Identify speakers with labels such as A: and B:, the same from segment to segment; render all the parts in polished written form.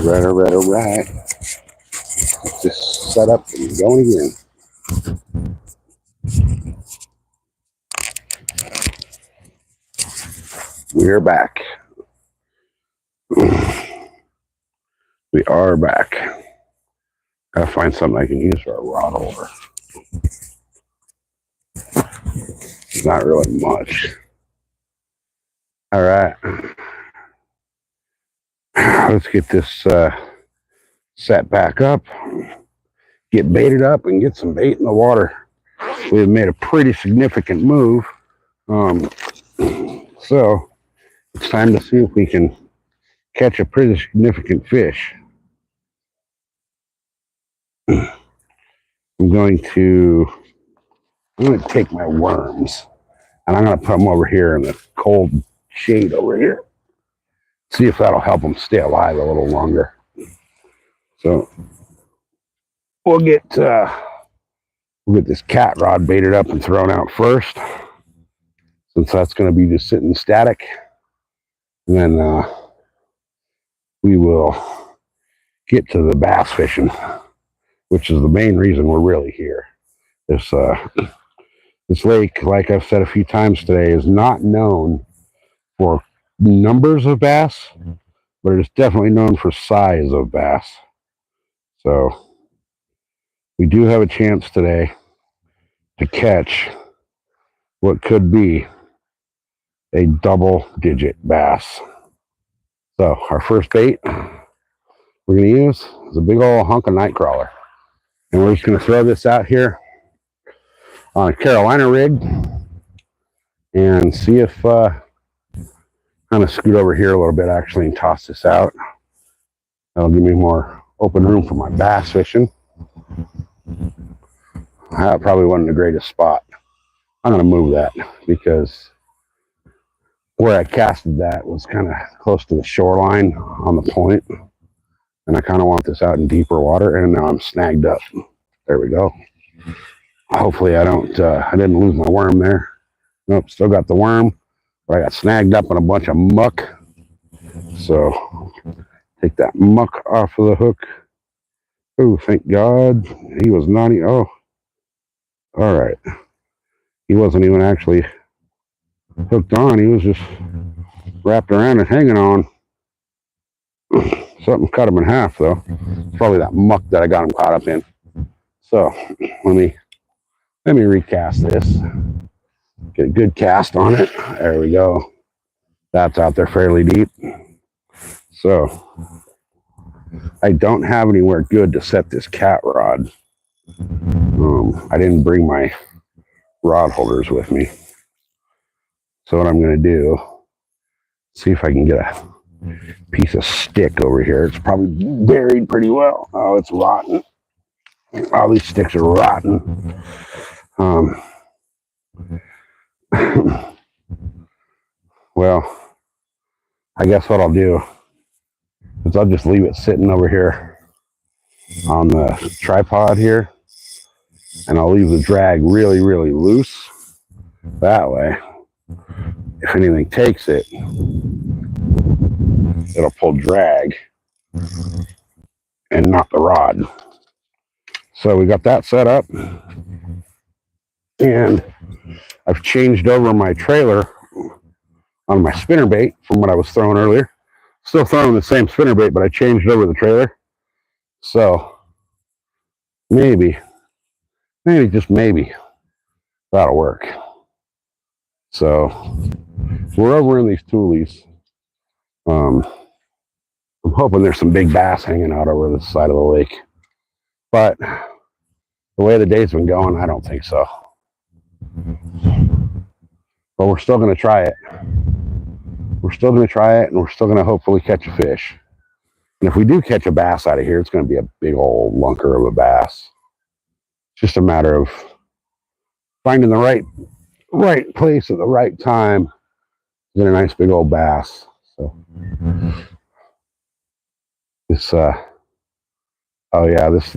A: All right. Just set up and going again. We're back. We are back. Gotta find something I can use for a rod holder. Not really much. All right. Let's get this set back up, get baited up, and get some bait in the water. We've made a pretty significant move. So it's time to see if we can catch a pretty significant fish. I'm going to take my worms and I'm going to put them over here in the cold shade over here. See if that'll help them stay alive a little longer. So we'll get this cat rod baited up and thrown out first, since that's going to be just sitting static. And then we will get to the bass fishing, which is the main reason we're really here. This lake, like I've said a few times today, is not known for numbers of bass, but it is definitely known for size of bass. So we do have a chance today to catch what could be a double-digit bass. So our first bait we're going to use is a big old hunk of night crawler. And we're just going to throw this out here on a Carolina rig and see if kind of scoot over here a little bit actually and toss this out. That'll give me more open room for my bass fishing. That probably wasn't the greatest spot. I'm going to move that because where I casted that was kind of close to the shoreline on the point. And I kind of want this out in deeper water, and now I'm snagged up. There we go. Hopefully I didn't lose my worm there. Nope, still got the worm, but I got snagged up in a bunch of muck. So take that muck off of the hook. Oh, thank God. He was not, oh, all right. He wasn't even actually hooked on. He was just wrapped around and hanging on. Something cut him in half, though. Probably that muck that I got him caught up in. So let me recast this. Get a good cast on it. There we go. That's out there fairly deep. So I don't have anywhere good to set this cat rod. I didn't bring my rod holders with me. So what I'm going to do, see if I can get a piece of stick over here. It's probably buried pretty well. Oh, it's rotten. All these sticks are rotten. Well, I guess what I'll do is I'll just leave it sitting over here on the tripod here, and I'll leave the drag really, really loose. That way, if anything takes it, it'll pull drag and not the rod. So we got that set up, and I've changed over my trailer on my spinnerbait from what I was throwing earlier. Still throwing the same spinnerbait, but I changed over the trailer. So maybe, just maybe, that'll work. So we're over in these toolies. I'm hoping there's some big bass hanging out over the side of the lake. But the way the day's been going, I don't think so. But we're still going to try it. We're still going to try it, and we're still going to hopefully catch a fish. And if we do catch a bass out of here, it's going to be a big old lunker of a bass. It's just a matter of finding the right place at the right time to get a nice big old bass. So this oh yeah, this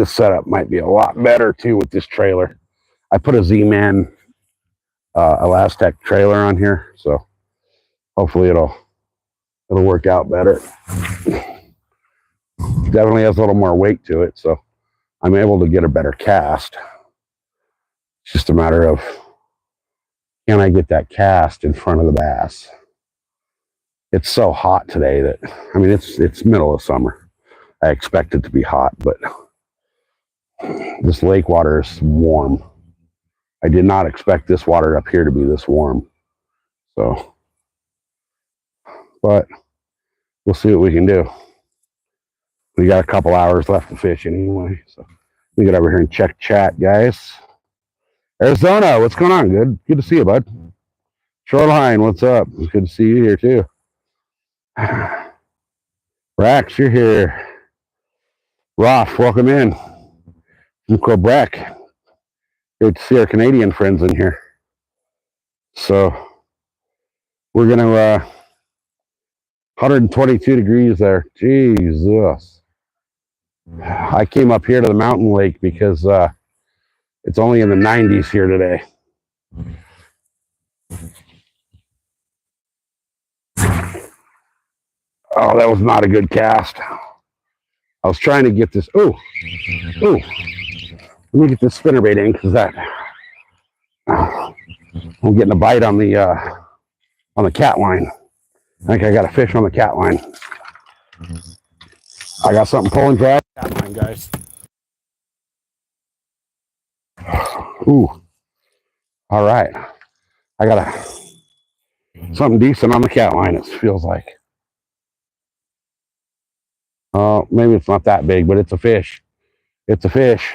A: setup might be a lot better too with this trailer. I put a Z-Man Elastec trailer on here, so hopefully it'll It'll work out better. Definitely has a little more weight to it, so I'm able to get a better cast. It's just a matter of, can I get that cast in front of the bass? It's so hot today that, I mean, it's middle of summer. I expect it to be hot, but this lake water is warm. I did not expect this water up here to be this warm. So, but we'll see what we can do. We got a couple hours left to fish anyway. So we get over here and check chat, guys. Arizona, what's going on? Good to see you, bud. Shoreline, what's up? It's good to see you here too. Rax, you're here. Roth, welcome in. From Quebec. Good to see our Canadian friends in here. So we're gonna 122 degrees there. Jesus. I came up here to the mountain lake because it's only in the 90s here today. Oh, that was not a good cast. I was trying to get this. Oh. Let me get this spinnerbait in because I'm getting a bite on the cat line. I think I got a fish on the cat line. I got something pulling for that cat line, guys. Ooh. All right. I got something decent on the cat line, it feels like. Oh, maybe it's not that big, but it's a fish. It's a fish.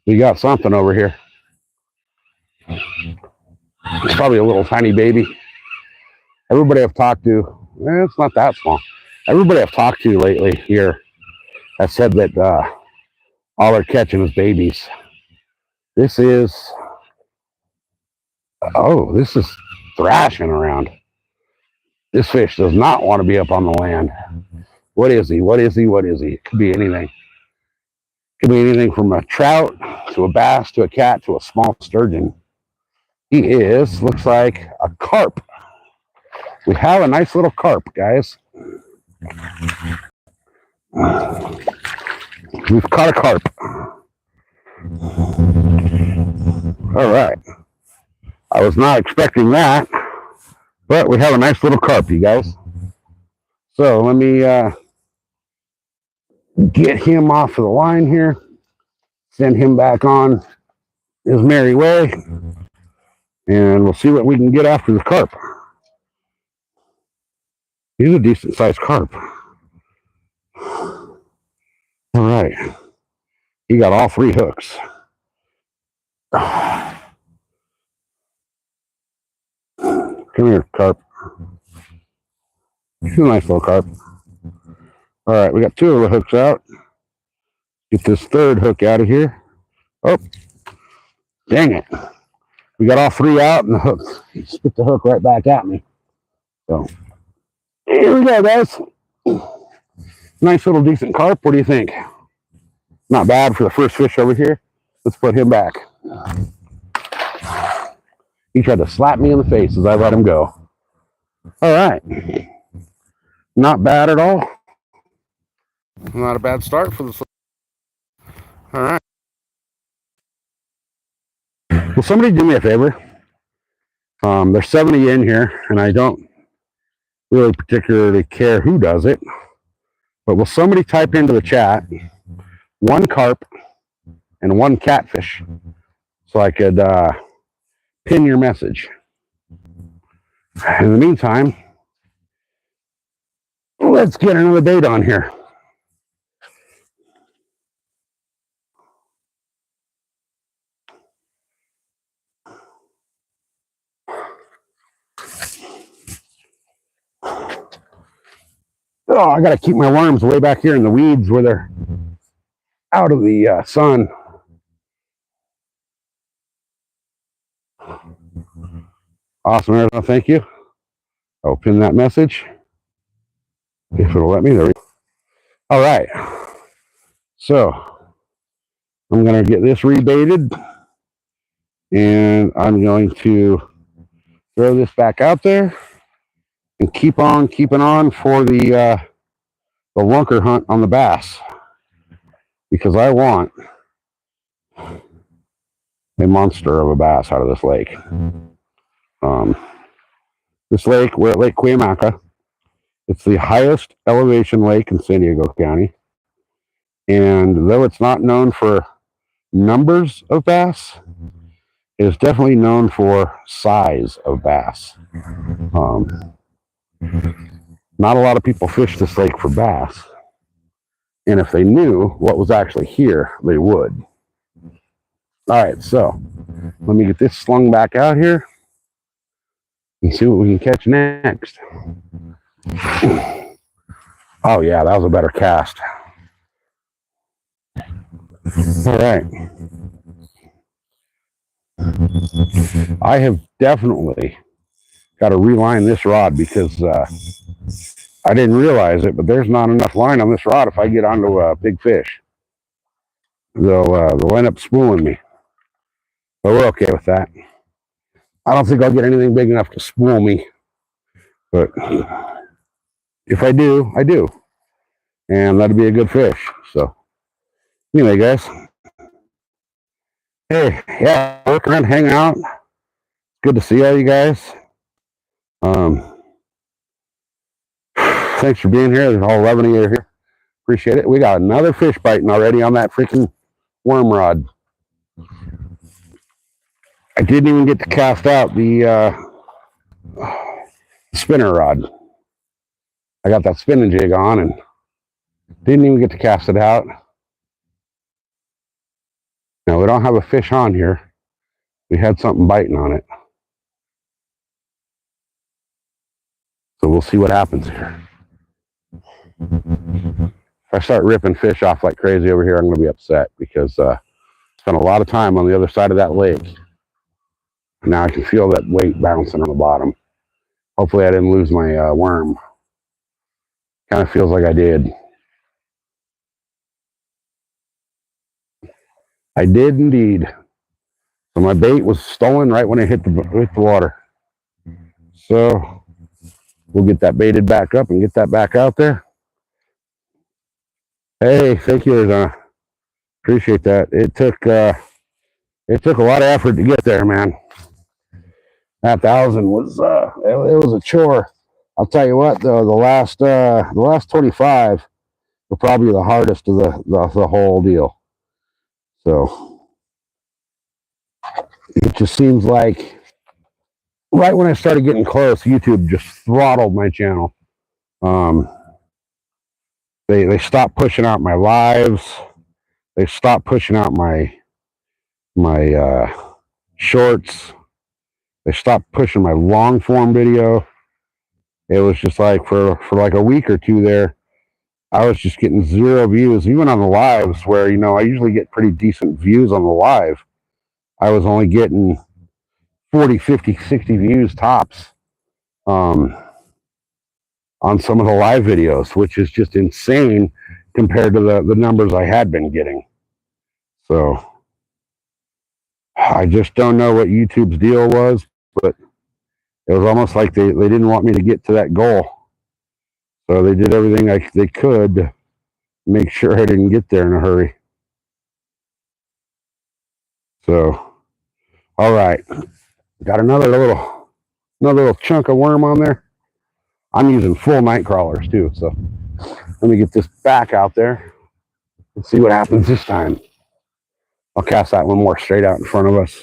A: We got something over here. It's probably a little tiny baby. Everybody I've talked to, it's not that small. Everybody I've talked to lately here has said that all they're catching is babies. This is thrashing around. This fish does not want to be up on the land. What is he? What is he? What is he? It could be anything. Could be anything from a trout to a bass to a cat to a small sturgeon. He looks like a carp. We have a nice little carp, guys. We've caught a carp. All right. I was not expecting that, but we have a nice little carp, you guys. So let me get him off of the line here, send him back on his merry way, and we'll see what we can get after the carp. He's a decent sized carp. All right. He got all three hooks. Come here, carp. He's a nice little carp. All right, we got two of the hooks out. Get this third hook out of here. Oh, dang it. We got all three out and the hook. He spit the hook right back at me. So, here we go, guys. Nice little decent carp. What do you think? Not bad for the first fish over here. Let's put him back. He tried to slap me in the face as I let him go. All right. Not bad at all. Not a bad start for this. All right. Will somebody do me a favor? There's 70 in here, and I don't really particularly care who does it. But will somebody type into the chat one carp and one catfish so I could pin your message? In the meantime, let's get another bait on here. Oh, I got to keep my worms way back here in the weeds where they're out of the sun. Awesome, Arizona. Thank you. I'll pin that message. If it'll let me. There we go. All right. So I'm going to get this rebaited. And I'm going to throw this back out there. and keep on keeping on for the lunker hunt on the bass, because I want a monster of a bass out of this lake. This lake, we're at Lake Cuyamacca. It's the highest elevation lake in San Diego County. And though it's not known for numbers of bass, it is definitely known for size of bass. Not a lot of people fish this lake for bass. And if they knew what was actually here, they would. All right, so let me get this slung back out here and see what we can catch next. Oh yeah, that was a better cast. All right. I have definitely got to reline this rod because I didn't realize it, but there's not enough line on this rod if I get onto a big fish. They'll end up spooling me. But we're okay with that. I don't think I'll get anything big enough to spool me. But if I do, I do. And that'd be a good fish. So anyway, guys. Hey, yeah, working around, hanging out. Good to see all you guys. Thanks for being here. There's all 11 of you here. Appreciate it. We got another fish biting already on that freaking worm rod. I didn't even get to cast out the spinner rod. I got that spinning jig on and didn't even get to cast it out. Now, we don't have a fish on here. We had something biting on it. So we'll see what happens here. If I start ripping fish off like crazy over here, I'm going to be upset because I spent a lot of time on the other side of that lake. Now I can feel that weight bouncing on the bottom. Hopefully I didn't lose my worm. Kind of feels like I did. I did indeed. So my bait was stolen right when it hit the water. So we'll get that baited back up and get that back out there. Hey, thank you, Arizona. Appreciate that. It took a lot of effort to get there, man. That 1,000 was it was a chore. I'll tell you what, though, the last 25 were probably the hardest of the whole deal. So it just seems like right when I started getting close, YouTube just throttled my channel. They stopped pushing out my lives. They stopped pushing out my shorts. They stopped pushing my long form video. It was just like for like a week or two there, I was just getting 0 views, even on the lives where, I usually get pretty decent views on the live. I was only getting 40, 50, 60 views tops on some of the live videos, which is just insane compared to the numbers I had been getting. So I just don't know what YouTube's deal was, but it was almost like they didn't want me to get to that goal. So they did everything they could to make sure I didn't get there in a hurry. So, all right. Got another little chunk of worm on there. I'm using full night crawlers too. So let me get this back out there and see what happens this time. I'll cast that one more straight out in front of us.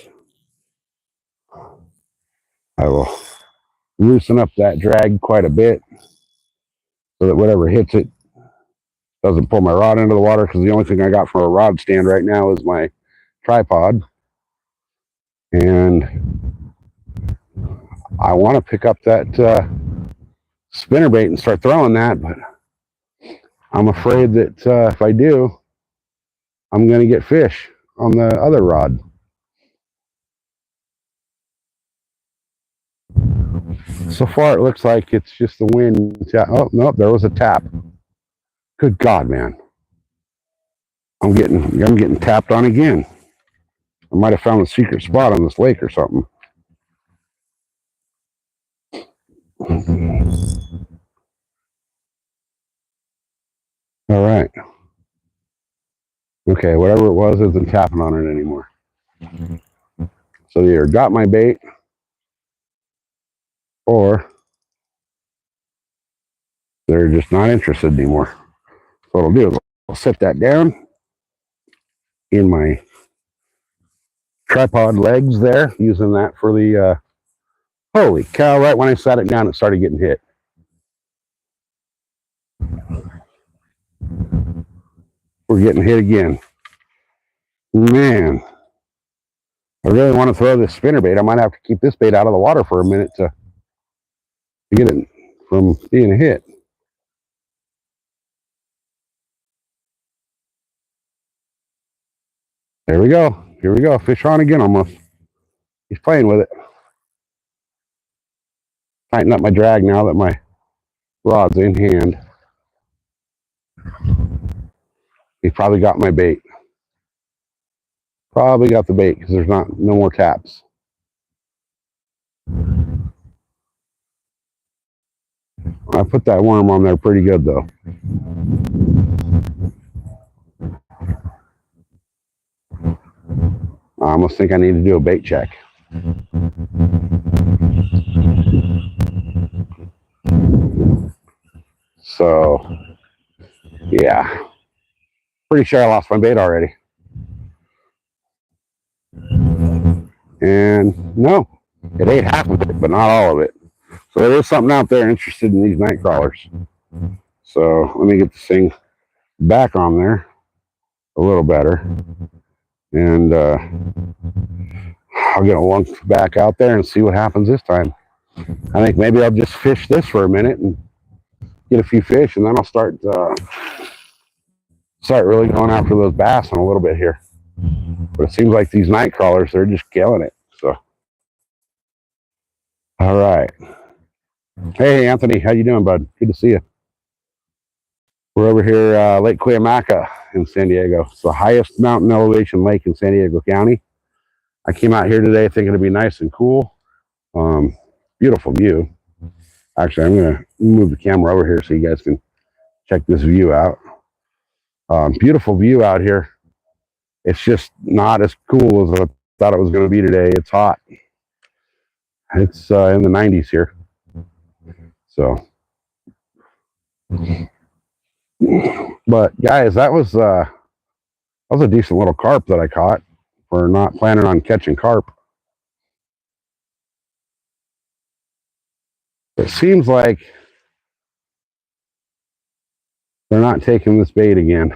A: I will loosen up that drag quite a bit so that whatever hits it doesn't pull my rod into the water, because the only thing I got from a rod stand right now is my tripod. And I want to pick up that spinner bait and start throwing that, but I'm afraid that if I do, I'm going to get fish on the other rod. So far, it looks like it's just the wind. Oh, no, there was a tap. Good God, man. I'm getting tapped on again. I might have found a secret spot on this lake or something. All right. Okay, whatever it was isn't tapping on it anymore. So they either got my bait or they're just not interested anymore. So what I'll do is I'll set that down in my tripod legs there, using that for the, holy cow, right when I sat it down, it started getting hit. We're getting hit again. Man, I really want to throw this spinner bait. I might have to keep this bait out of the water for a minute to get it from being a hit. There we go. Here we go. Fish on again almost. He's playing with it. Tighten up my drag now that my rod's in hand. He probably got my bait. Probably got the bait because there's no more taps. I put that worm on there pretty good though. I almost think I need to do a bait check. So, yeah. Pretty sure I lost my bait already. And no, it ate half of it, but not all of it. So there is something out there interested in these night crawlers. So let me get this thing back on there a little better. And I'll get a lunk back out there and see what happens this time. I think maybe I'll just fish this for a minute and get a few fish, and then I'll start really going after those bass in a little bit here. But it seems like these night crawlers, they're just killing it. So, all right. Hey, Anthony, how you doing, bud? Good to see you. We're over here, Lake Cuyamacca in San Diego. It's the highest mountain elevation lake in San Diego County. I came out here today thinking it'd be nice and cool. Beautiful view. Actually, I'm going to move the camera over here so you guys can check this view out. Beautiful view out here. It's just not as cool as I thought it was going to be today. It's hot. It's in the 90s here. So, but guys, that was a decent little carp that I caught for not planning on catching carp. It seems like they're not taking this bait again.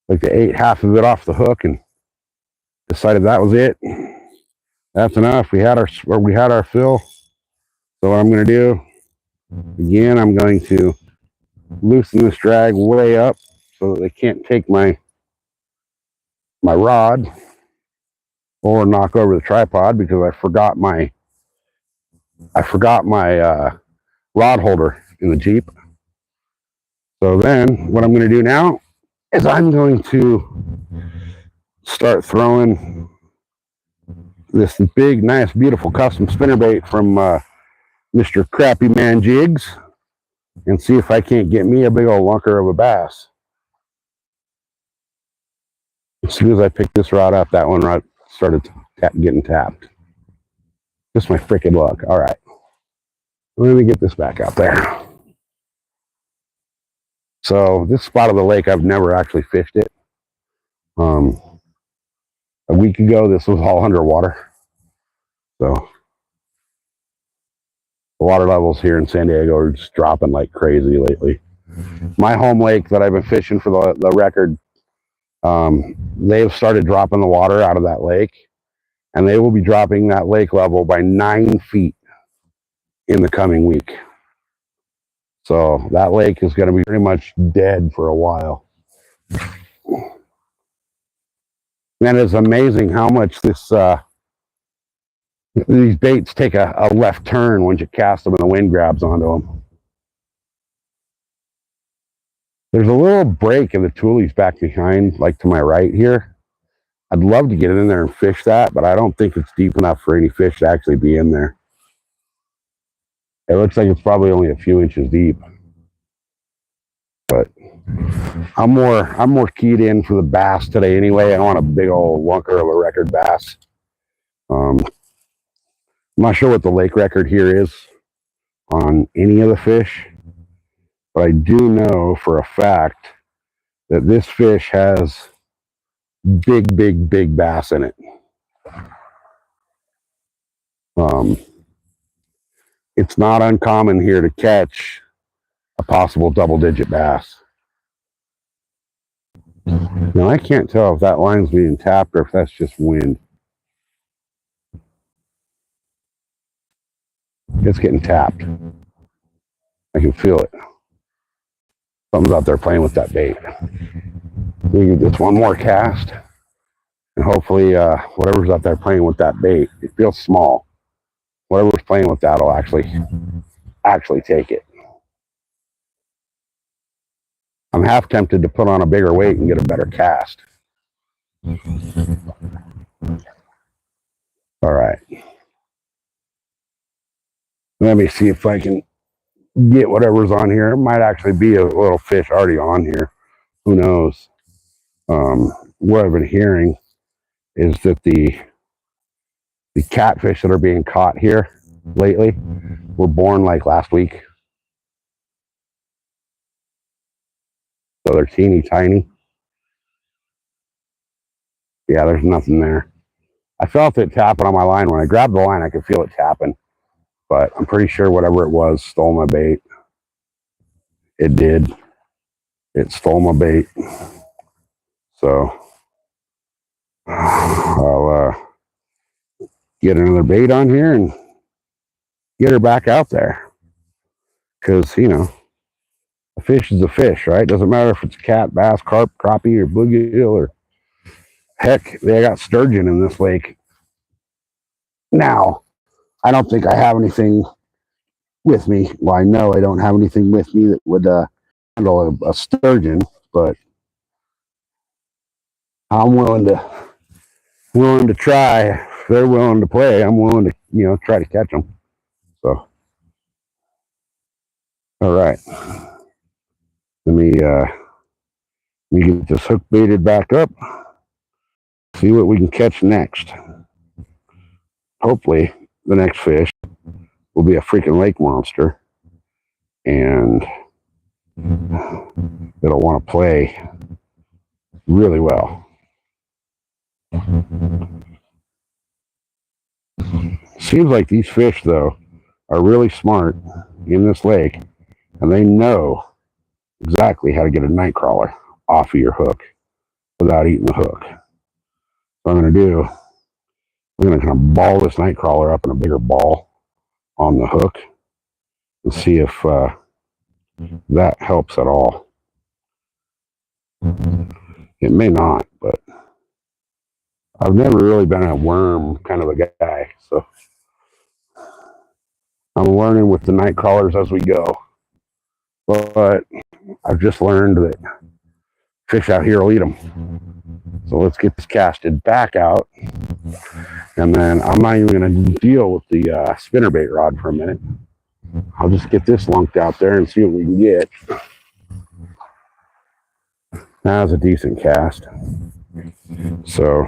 A: Like they ate half of it off the hook and decided that was it. That's enough. We had our fill. So what I'm going to do, again, I'm going to loosen this drag way up so that they can't take my rod or knock over the tripod because I forgot my rod holder in the Jeep. So then what I'm going to do now is I'm going to start throwing this big, nice, beautiful custom spinnerbait from Mr. Crappy Man Jigs and see if I can't get me a big old lunker of a bass. As soon as I picked this rod up, that one rod started getting tapped. Just my freaking luck. All right. Let me get this back out there. So this spot of the lake, I've never actually fished it. A week ago, this was all underwater. So the water levels here in San Diego are just dropping like crazy lately. My home lake that I've been fishing for the record, they've started dropping the water out of that lake, and they will be dropping that lake level by 9 feet in the coming week. So that lake is going to be pretty much dead for a while. And it's amazing how much these baits take a left turn once you cast them and the wind grabs onto them. There's a little break in the tulies back behind, like to my right here. I'd love to get in there and fish that, but I don't think it's deep enough for any fish to actually be in there. It looks like it's probably only a few inches deep. But I'm more keyed in for the bass today anyway. I want a big old wunker of a record bass. I'm not sure what the lake record here is on any of the fish, but I do know for a fact that this fish has big bass in it. It's not uncommon here to catch a possible double-digit bass. Now, I can't tell if that line's being tapped or if that's just wind. It's getting tapped. I can feel it. Something's out there playing with that bait. We get this one more cast, and hopefully whatever's out there playing with that bait, it feels small. Whatever's playing with that will actually take it. I'm half tempted to put on a bigger weight and get a better cast. All right. Let me see if I can get whatever's on here. It might actually be a little fish already on here. Who knows? What I've been hearing is that the catfish that are being caught here lately were born like last week. So they're teeny tiny. Yeah, there's nothing there. I felt it tapping on my line. When I grabbed the line, I could feel it tapping. But I'm pretty sure whatever it was stole my bait. It did. It stole my bait. So I'll get another bait on here and get her back out there. Because, you know, a fish is a fish, right? Doesn't matter if it's cat, bass, carp, crappie, or bluegill, or heck, they got sturgeon in this lake. Now, I don't think I have anything with me. Well, I know I don't have anything with me that would handle a sturgeon, but I'm willing to try. If they're willing to play, I'm willing to, you know, try to catch them. So, all right. Let me get this hook baited back up. See what we can catch next. Hopefully, the next fish will be a freaking lake monster, and it'll want to play really well. Seems like these fish, though, are really smart in this lake, and they know exactly how to get a night crawler off of your hook without eating the hook. What I'm going to do, I'm going to kind of ball this night crawler up in a bigger ball on the hook and see if that helps at all. It may not, but I've never really been a worm kind of a guy, so I'm learning with the night crawlers as we go. But I've just learned that fish out here will eat them. So let's get this casted back out, and then I'm not even going to deal with the spinnerbait rod for a minute. I'll just get this lunked out there and see what we can get. That was a decent cast. So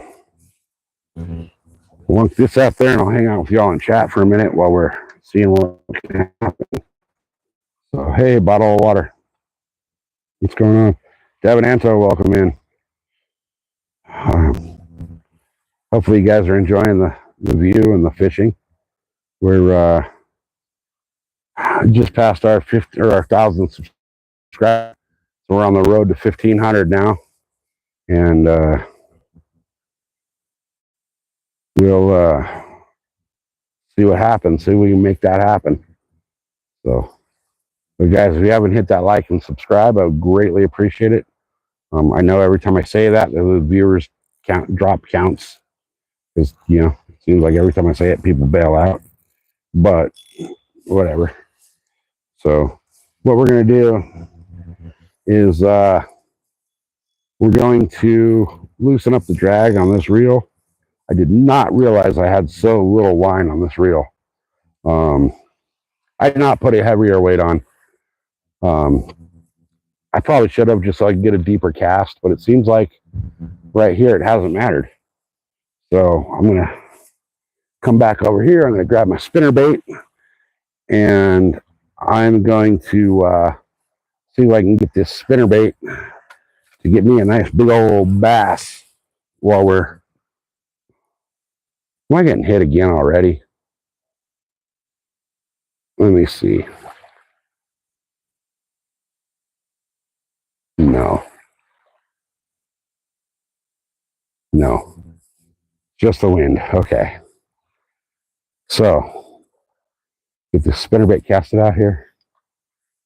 A: lunk this out there, and I'll hang out with y'all in chat for a minute while we're seeing what can happen. So, hey, bottle of water. What's going on? Devin Anto, welcome in. Hopefully you guys are enjoying the view and the fishing. We're just past our 1,000 subscribers. So we're on the road to 1,500 now. And we'll see what happens. See if we can make that happen. So, but guys, if you haven't hit that like and subscribe, I would greatly appreciate it. I know every time I say that, the viewers drop counts. Because, you know, it seems like every time I say it, people bail out. But whatever. So what we're going to do is we're going to loosen up the drag on this reel. I did not realize I had so little line on this reel. I did not put a heavier weight on. I probably should have just so I could get a deeper cast, but it seems like right here it hasn't mattered. So I'm going to come back over here. I'm going to grab my spinner bait, and I'm going to see if I can get this spinner bait to get me a nice big old bass while we're... Am I getting hit again already? Let me see. No. No. Just the wind. Okay. So, get this spinnerbait casted out here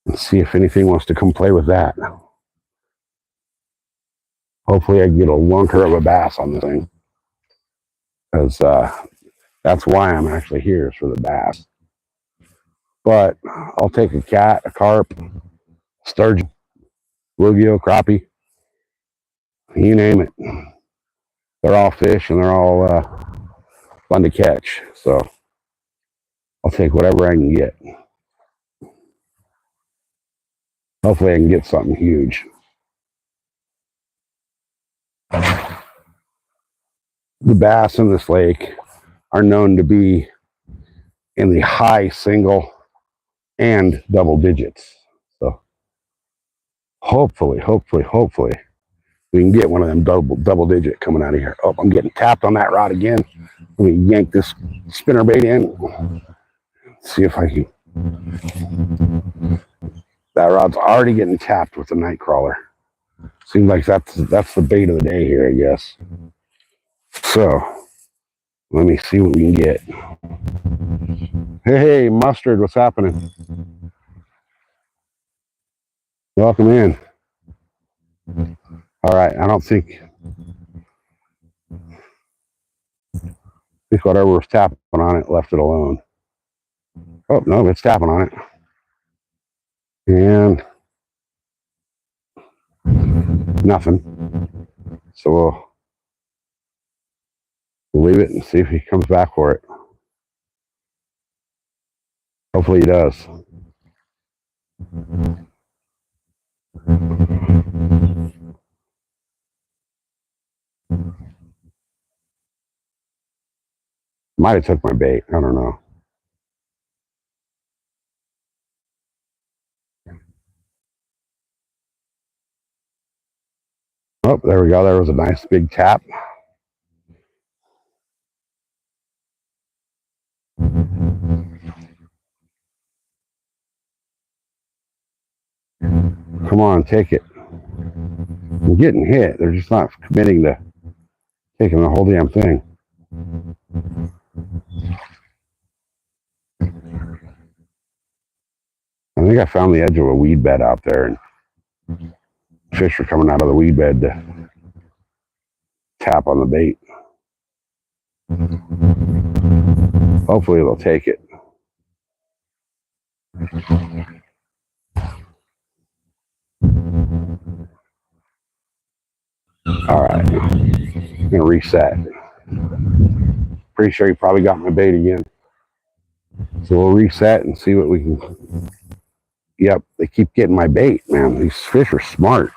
A: and see if anything wants to come play with that. Hopefully I can get a lunker of a bass on this thing. Because that's why I'm actually here, is for the bass. But I'll take a cat, a carp, sturgeon, bluegill, crappie, you name it. They're all fish and they're all fun to catch. So I'll take whatever I can get. Hopefully I can get something huge. The bass in this lake are known to be in the high single and double digits. So hopefully we can get one of them double digit coming out of here. Oh, I'm getting tapped on that rod again. Let me yank this spinnerbait in. See if I can. That rod's already getting tapped with the night crawler. Seems like that's the bait of the day here, I guess. So let me see what we can get. Hey, Mustard, what's happening? Welcome in. All right, I think whatever was tapping on it left it alone. Oh, no, it's tapping on it. And nothing. So we'll leave it and see if he comes back for it. Hopefully he does. Might have took my bait. I don't know. Oh, there we go. There was a nice big tap. Come on, take it. I'm getting hit. They're just not committing to taking the whole damn thing. I think I found the edge of a weed bed out there, and fish are coming out of the weed bed to tap on the bait. Hopefully they'll take it. All right, I'm gonna reset. Pretty sure he probably got my bait again. So we'll reset and see what we can. Yep, they keep getting my bait, man. These fish are smart.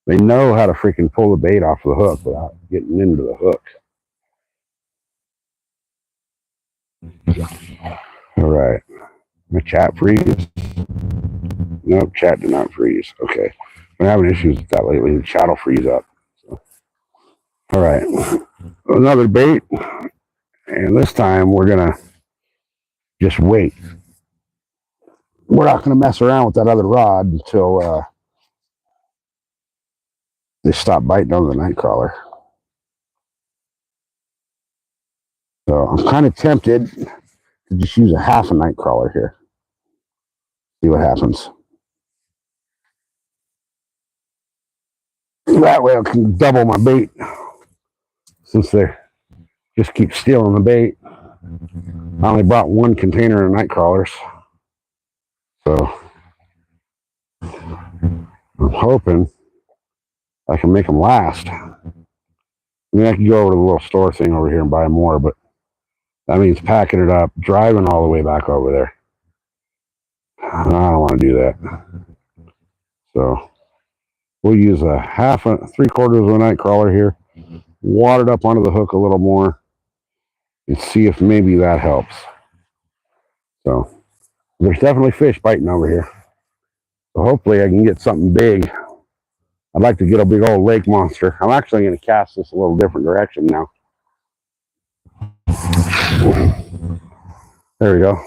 A: They know how to freaking pull the bait off the hook without getting into the hook. All right. My chat freeze? Nope, chat did not freeze. Okay. Been having issues with that lately. The chat will freeze up. So. All right. Another bait. And this time we're going to just wait. We're not going to mess around with that other rod until they stop biting on the night crawler. So I'm kind of tempted to just use a half a night crawler here. See what happens. That way I can double my bait. Since they just keep stealing the bait. I only brought one container of night crawlers. So I'm hoping I can make them last. I mean, I can go over to the little store thing over here and buy more, but that means packing it up, driving all the way back over there. I don't want to do that. So We'll use a half, 3/4 of a night crawler here, wad it up onto the hook a little more, and see if maybe that helps. So there's definitely fish biting over here. So hopefully I can get something big. I'd like to get a big old lake monster. I'm actually going to cast this a little different direction now. There we go.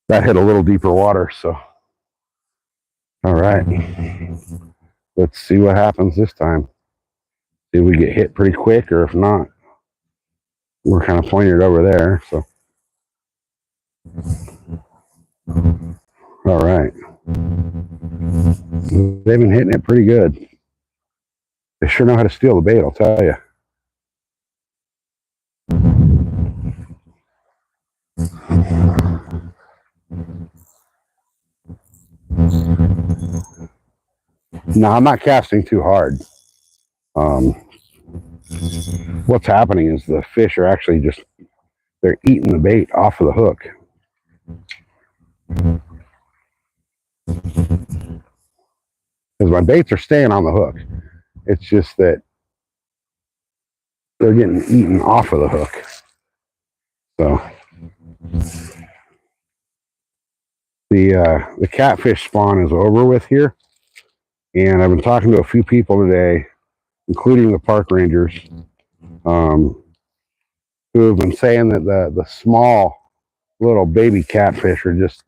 A: That hit a little deeper water, so. All right. Let's see what happens this time. See if we get hit pretty quick, or if not, we're kind of pointed over there, so. All right. They've been hitting it pretty good. They sure know how to steal the bait, I'll tell you. No, I'm not casting too hard. What's happening is the fish are actually just, they're eating the bait off of the hook. Because my baits are staying on the hook. It's just that they're getting eaten off of the hook. So the catfish spawn is over with here. And I've been talking to a few people today, including the park rangers, who have been saying that the small little baby catfish are just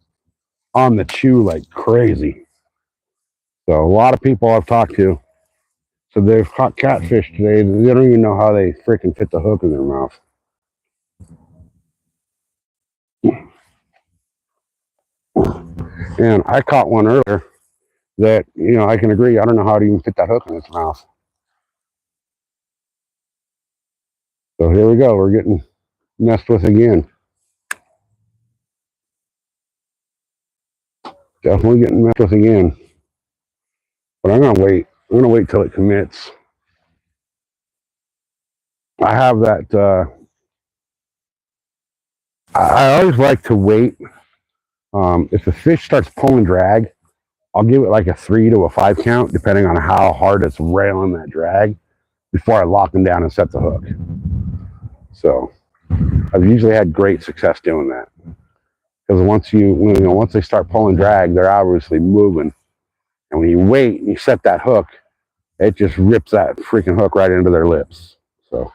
A: on the chew like crazy. So a lot of people I've talked to, so they've caught catfish today. They don't even know how they freaking fit the hook in their mouth. And I caught one earlier that, I can agree, I don't know how to even fit that hook in its mouth. So here we go. We're getting messed with again. Definitely getting messed with again. But I'm going to wait. I'm going to wait till it commits. I have that. I always like to wait. If the fish starts pulling drag, I'll give it like a 3 to a 5 count, depending on how hard it's railing that drag, before I lock them down and set the hook. So I've usually had great success doing that. Because once they start pulling drag, they're obviously moving. And when you wait and you set that hook, it just rips that freaking hook right into their lips. So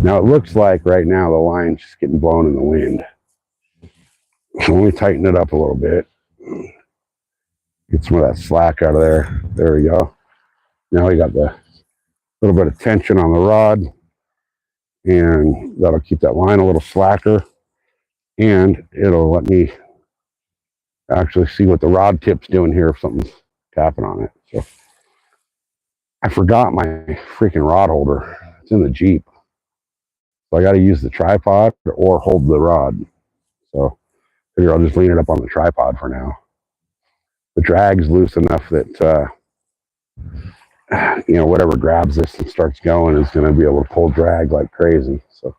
A: now it looks like right now the line's just getting blown in the wind. So let me tighten it up a little bit. Get some of that slack out of there. There we go. Now we got the little bit of tension on the rod, and that'll keep that line a little slacker, and it'll let me actually see what the rod tip's doing here if something's tapping on it. So I forgot my freaking rod holder. It's in the Jeep. So I got to use the tripod or hold the rod. So I figure I'll just lean it up on the tripod for now. The drag's loose enough that, whatever grabs this and starts going is going to be able to pull drag like crazy. So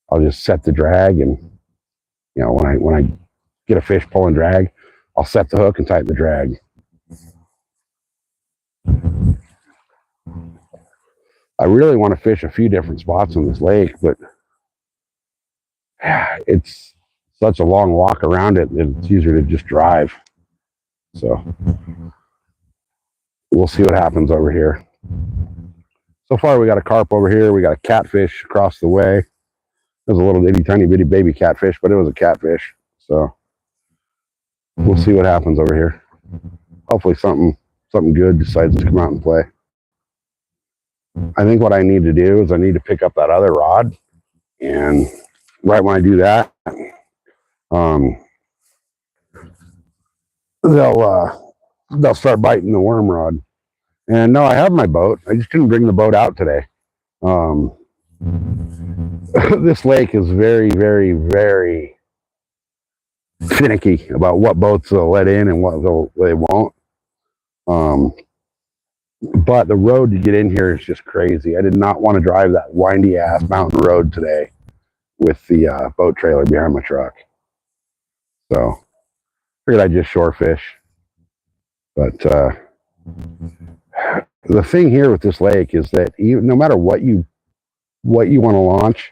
A: I'll just set the drag, and, when I get a fish pulling drag, I'll set the hook and tighten the drag. I really want to fish a few different spots on this lake, but it's such a long walk around it that it's easier to just drive. So we'll see what happens over here. So far, we got a carp over here. We got a catfish across the way. There's a little itty tiny bitty baby catfish, but it was a catfish. So we'll see what happens over here. Hopefully something good decides to come out and play. I think what I need to do is I need to pick up that other rod, and right when I do that, they'll start biting the worm rod. And no, I have my boat. I just didn't bring the boat out today. This lake is very, very, very finicky about what boats they'll let in and what they won't. But the road to get in here is just crazy. I did not want to drive that windy ass mountain road today with the boat trailer behind my truck. So Figured I'd just shore fish. But the thing here with this lake is that no matter what you want to launch,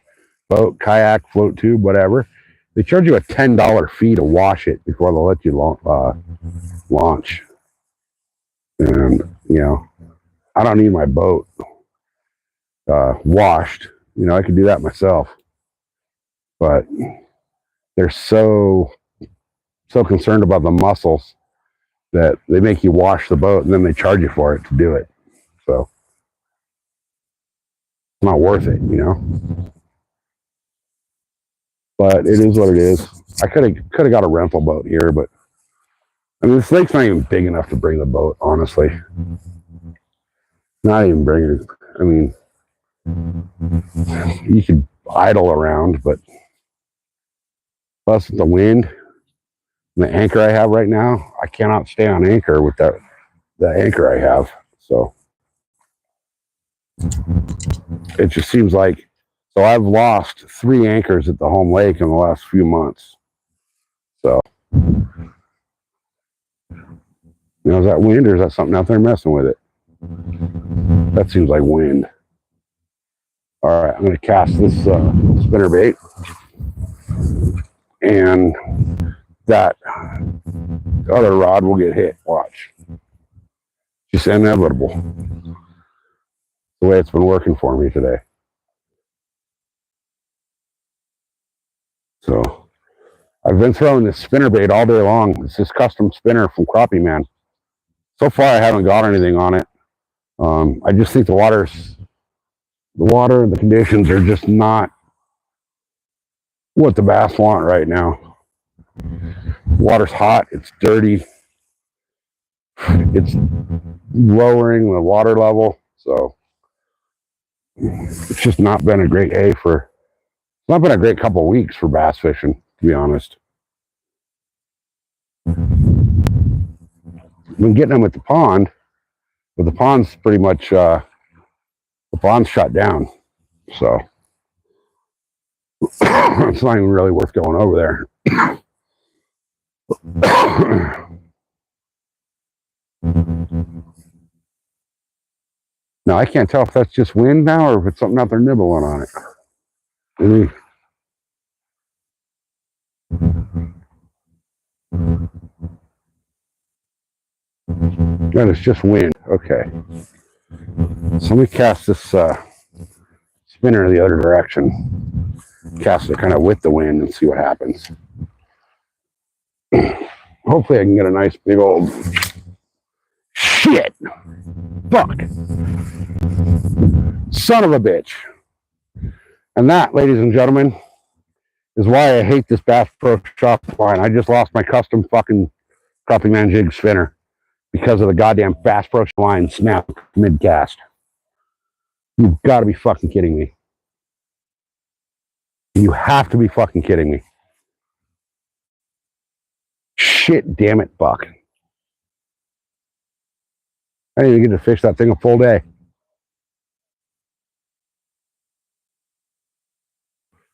A: boat, kayak, float tube, whatever, they charge you a $10 fee to wash it before they'll let you launch. And I don't need my boat washed. I could do that myself. But they're so concerned about the mussels that they make you wash the boat and then they charge you for it to do it. So it's not worth it, But it is what it is. I could have got a rental boat here, but I mean, this lake's not even big enough to bring the boat, honestly. Not even bring it. I mean, you could idle around, but plus the wind, the anchor I have right now, I cannot stay on anchor with the anchor I have. So it just seems like, so I've lost 3 anchors at the home lake in the last few months. So, is that wind or is that something out there messing with it? That seems like wind. All right, I'm going to cast this spinner bait, and that other rod will get hit. Watch. Just inevitable. The way it's been working for me today. So I've been throwing this spinner bait all day long. It's this custom spinner from Crappie Man. So far, I haven't got anything on it. I just think the water and the conditions are just not what the bass want right now. Water's hot. It's dirty. It's lowering the water level. So it's just not been a great it's not been a great couple of weeks for bass fishing, to be honest. Been getting them at the pond, but the pond's pretty much the pond's shut down, so it's not even really worth going over there. Now I can't tell if that's just wind now or if it's something out there nibbling on it. That is just wind. Okay. So let me cast this spinner the other direction. Cast it kind of with the wind and see what happens. Hopefully I can get a nice big old shit. Fuck. Son of a bitch. And that, ladies and gentlemen, is why I hate this Bass Pro Shop line. I just lost my custom fucking Crappie Man jig spinner because of the goddamn Bass Pro Shop line snap mid-cast. You've got to be fucking kidding me. You have to be fucking kidding me. Shit, damn it, Buck. I didn't even get to fish that thing a full day.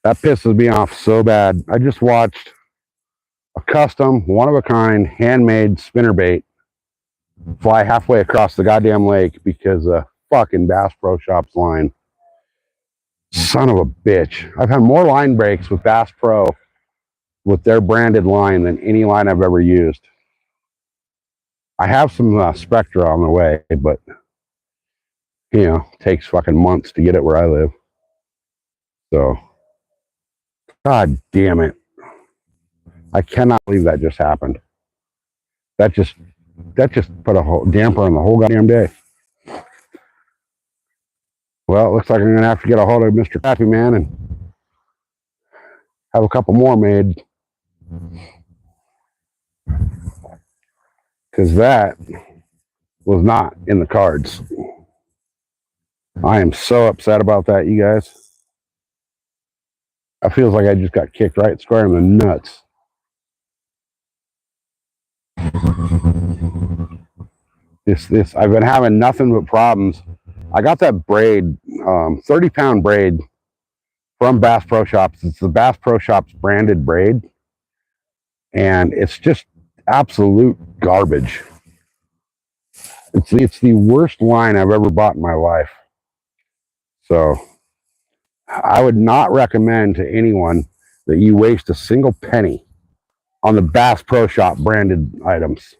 A: That pisses me off so bad. I just watched a custom, one-of-a-kind, handmade spinnerbait fly halfway across the goddamn lake because of fucking Bass Pro Shop's line. Son of a bitch. I've had more line breaks with Bass Pro with their branded line than any line I've ever used. I have some Spectra on the way, but it takes fucking months to get it where I live. So, god damn it. I cannot believe that just happened. That just put a whole damper on the whole goddamn day. Well, it looks like I'm going to have to get a hold of Mr. Crappie Man and have a couple more made. Because that was not in the cards. I am so upset about that, you guys. I feels like I just got kicked right square in the nuts. This I've been having nothing but problems. I got that braid, 30-pound braid from Bass Pro Shops. It's the Bass Pro Shops branded braid. And it's just absolute garbage. It's the worst line I've ever bought in my life. So I would not recommend to anyone that you waste a single penny on the Bass Pro Shop branded items.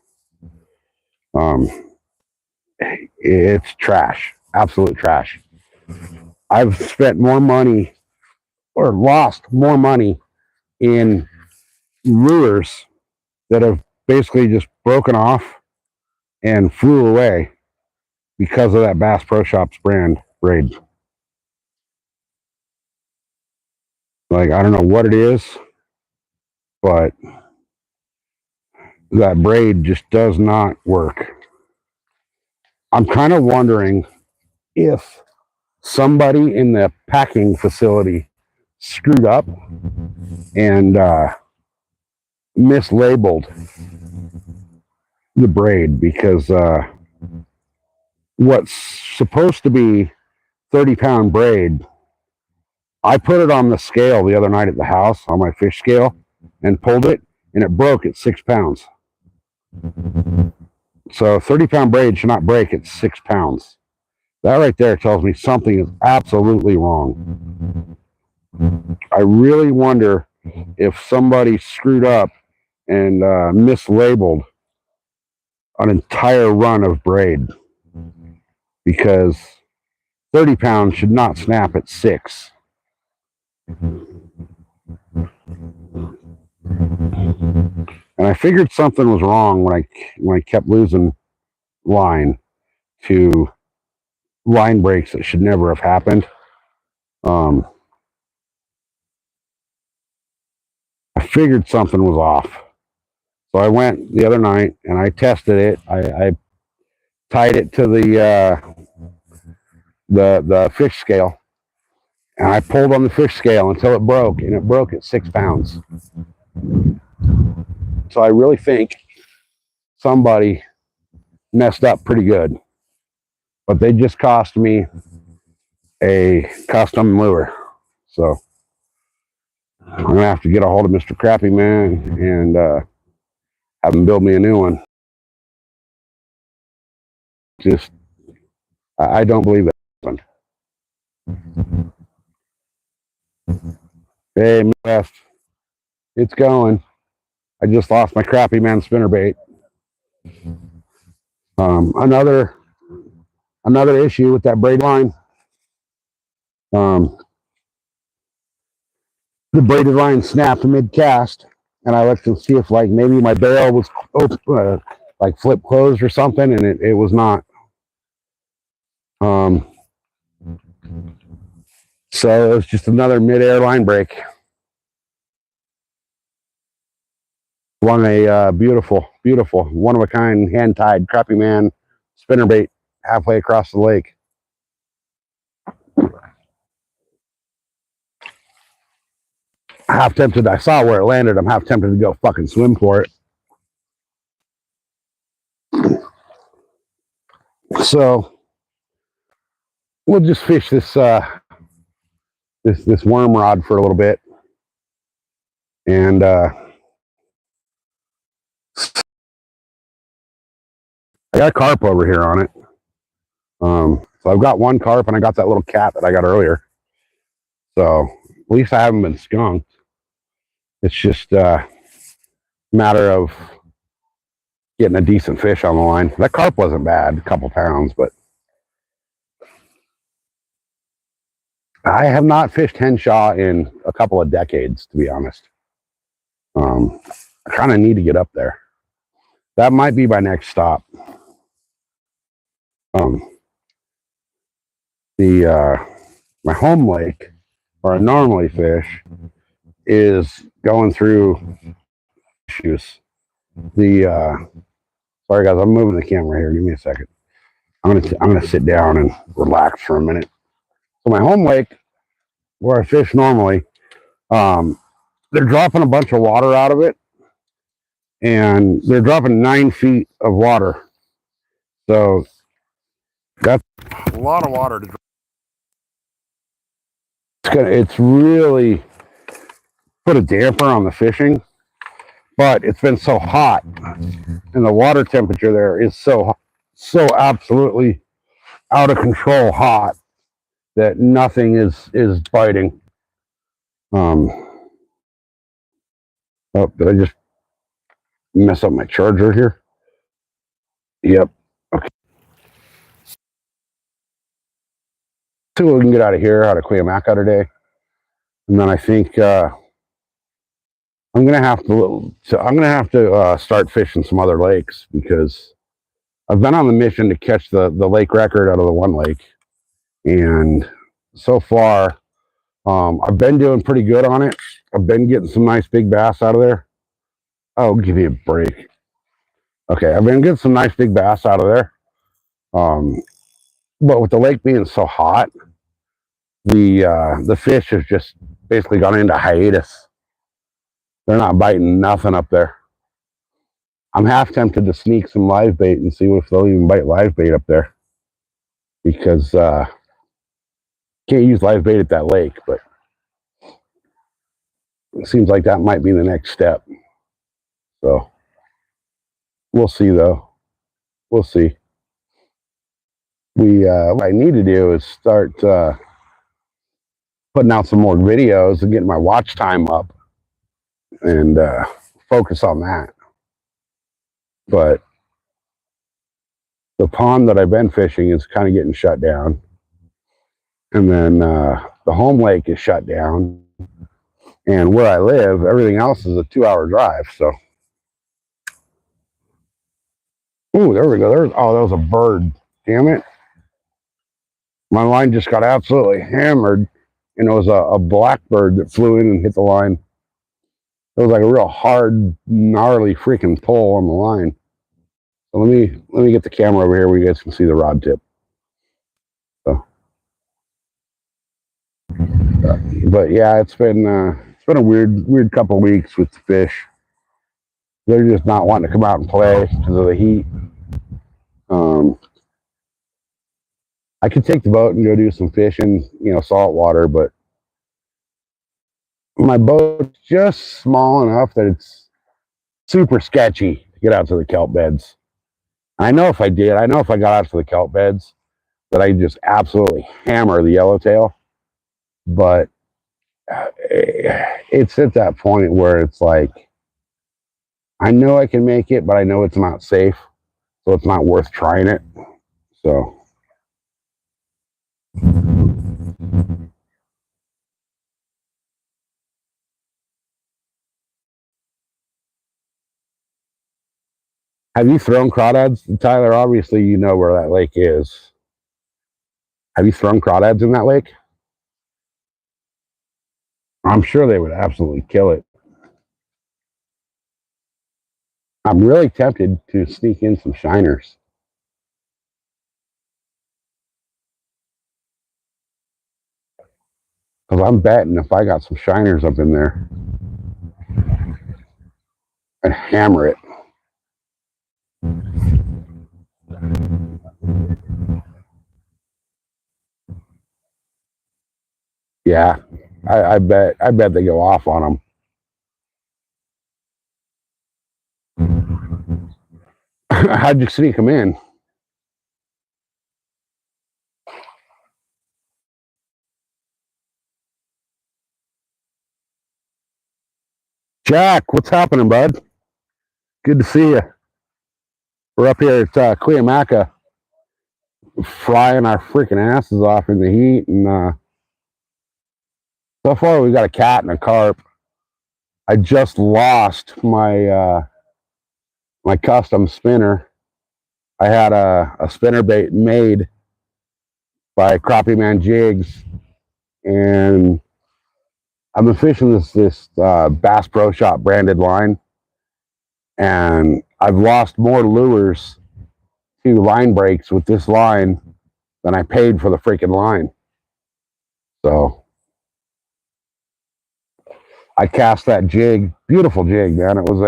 A: It's trash, absolute trash. I've spent more money or lost more money in lures that have basically just broken off and flew away because of that Bass Pro Shops brand braid. Like, I don't know what it is, but that braid just does not work. I'm kind of wondering if somebody in the packing facility screwed up and mislabeled the braid, because what's supposed to be 30-pound braid, I put it on the scale the other night at the house on my fish scale and pulled it, and it broke at 6 pounds. So 30-pound braid should not break at 6 pounds. That right there tells me something is absolutely wrong. I really wonder if somebody screwed up and mislabeled an entire run of braid, because 30 pounds should not snap at 6. And I figured something was wrong when I kept losing line to line breaks that should never have happened. I figured something was off. So I went the other night and I tested it. I tied it to the fish scale, and I pulled on the fish scale until it broke, and it broke at 6 pounds. So I really think somebody messed up pretty good, but they just cost me a custom lure. So I'm gonna have to get a hold of Mr. Crappy Man and have him build me a new one. Just, I don't believe that happened. Hey, West, it's going. I just lost my Crappy Man spinnerbait. Another issue with that braid line. The braided line snapped mid cast, and I looked to see if like maybe my barrel was open, like flip closed or something, and it was not. So it was just another mid-air line break. Won a beautiful, one-of-a-kind hand-tied Crappy Man spinnerbait halfway across the lake. Half tempted, I saw where it landed. I'm half tempted to go fucking swim for it. So we'll just fish this this worm rod for a little bit, and I got a carp over here on it. So I've got one carp, and I got that little cat that I got earlier. So at least I haven't been skunked. It's just a matter of getting a decent fish on the line. That carp wasn't bad, a couple pounds, but I have not fished henshaw in a couple of decades, to be honest. I kind of need to get up there. That might be my next stop. My home lake, where I normally fish, is going through issues. Sorry guys, I'm moving the camera here. Give me a second. I'm gonna sit down and relax for a minute. So my home lake, where I fish normally, they're dropping a bunch of water out of it, and they're dropping 9 feet of water. So that's a lot of water to drop. It's really put a damper on the fishing, but it's been so hot, and the water temperature there is so absolutely out of control hot that nothing is biting. Oh, did I just mess up my charger here? Yep. Okay. So we can get out of here, out of cuyamacca today, and then I think I'm gonna have to start fishing some other lakes, because I've been on the mission to catch the lake record out of the one lake, and so far I've been doing pretty good on it. I've been getting some nice big bass out of there. Oh, give me a break. Okay, I've been getting some nice big bass out of there. But with the lake being so hot, the fish have just basically gone into hiatus. They're not biting nothing up there. I'm half tempted to sneak some live bait and see if they'll even bite live bait up there, because can't use live bait at that lake, but it seems like that might be the next step. So we'll see, though. We'll see. What I need to do is start putting out some more videos and getting my watch time up, and focus on that. But the pond that I've been fishing is kind of getting shut down, and then the home lake is shut down, and where I live, everything else is a 2-hour drive. So, ooh, there we go. That was a bird. Damn it! My line just got absolutely hammered, and it was a blackbird that flew in and hit the line. It was like a real hard, gnarly freaking pull on the line. So let me get the camera over here where you guys can see the rod tip. So, but yeah, it's been a weird couple of weeks with the fish. They're just not wanting to come out and play because of the heat. I could take the boat and go do some fishing, salt water, but my boat's just small enough that it's super sketchy to get out to the kelp beds. I know if I got out to the kelp beds, that I just absolutely hammer the yellowtail. But it's at that point where it's like, I know I can make it, but I know it's not safe, so it's not worth trying it. So. Have you thrown crawdads, Tyler? Obviously, you know where that lake is. Have you thrown crawdads in that lake? I'm sure they would absolutely kill it. I'm really tempted to sneak in some shiners. Because I'm betting if I got some shiners up in there, I'd hammer it. Yeah, I bet they go off on them. How'd you sneak them in? Jack, what's happening, bud? Good to see you. We're up here at Cuyamacca, frying our freaking asses off in the heat, and so far we got a cat and a carp. I just lost my my custom spinner. I had a spinner bait made by Crappie Man Jigs, and I've been fishing this Bass Pro Shop branded line, and I've lost more lures to line breaks with this line than I paid for the freaking line. So I cast that jig, beautiful jig, man. It was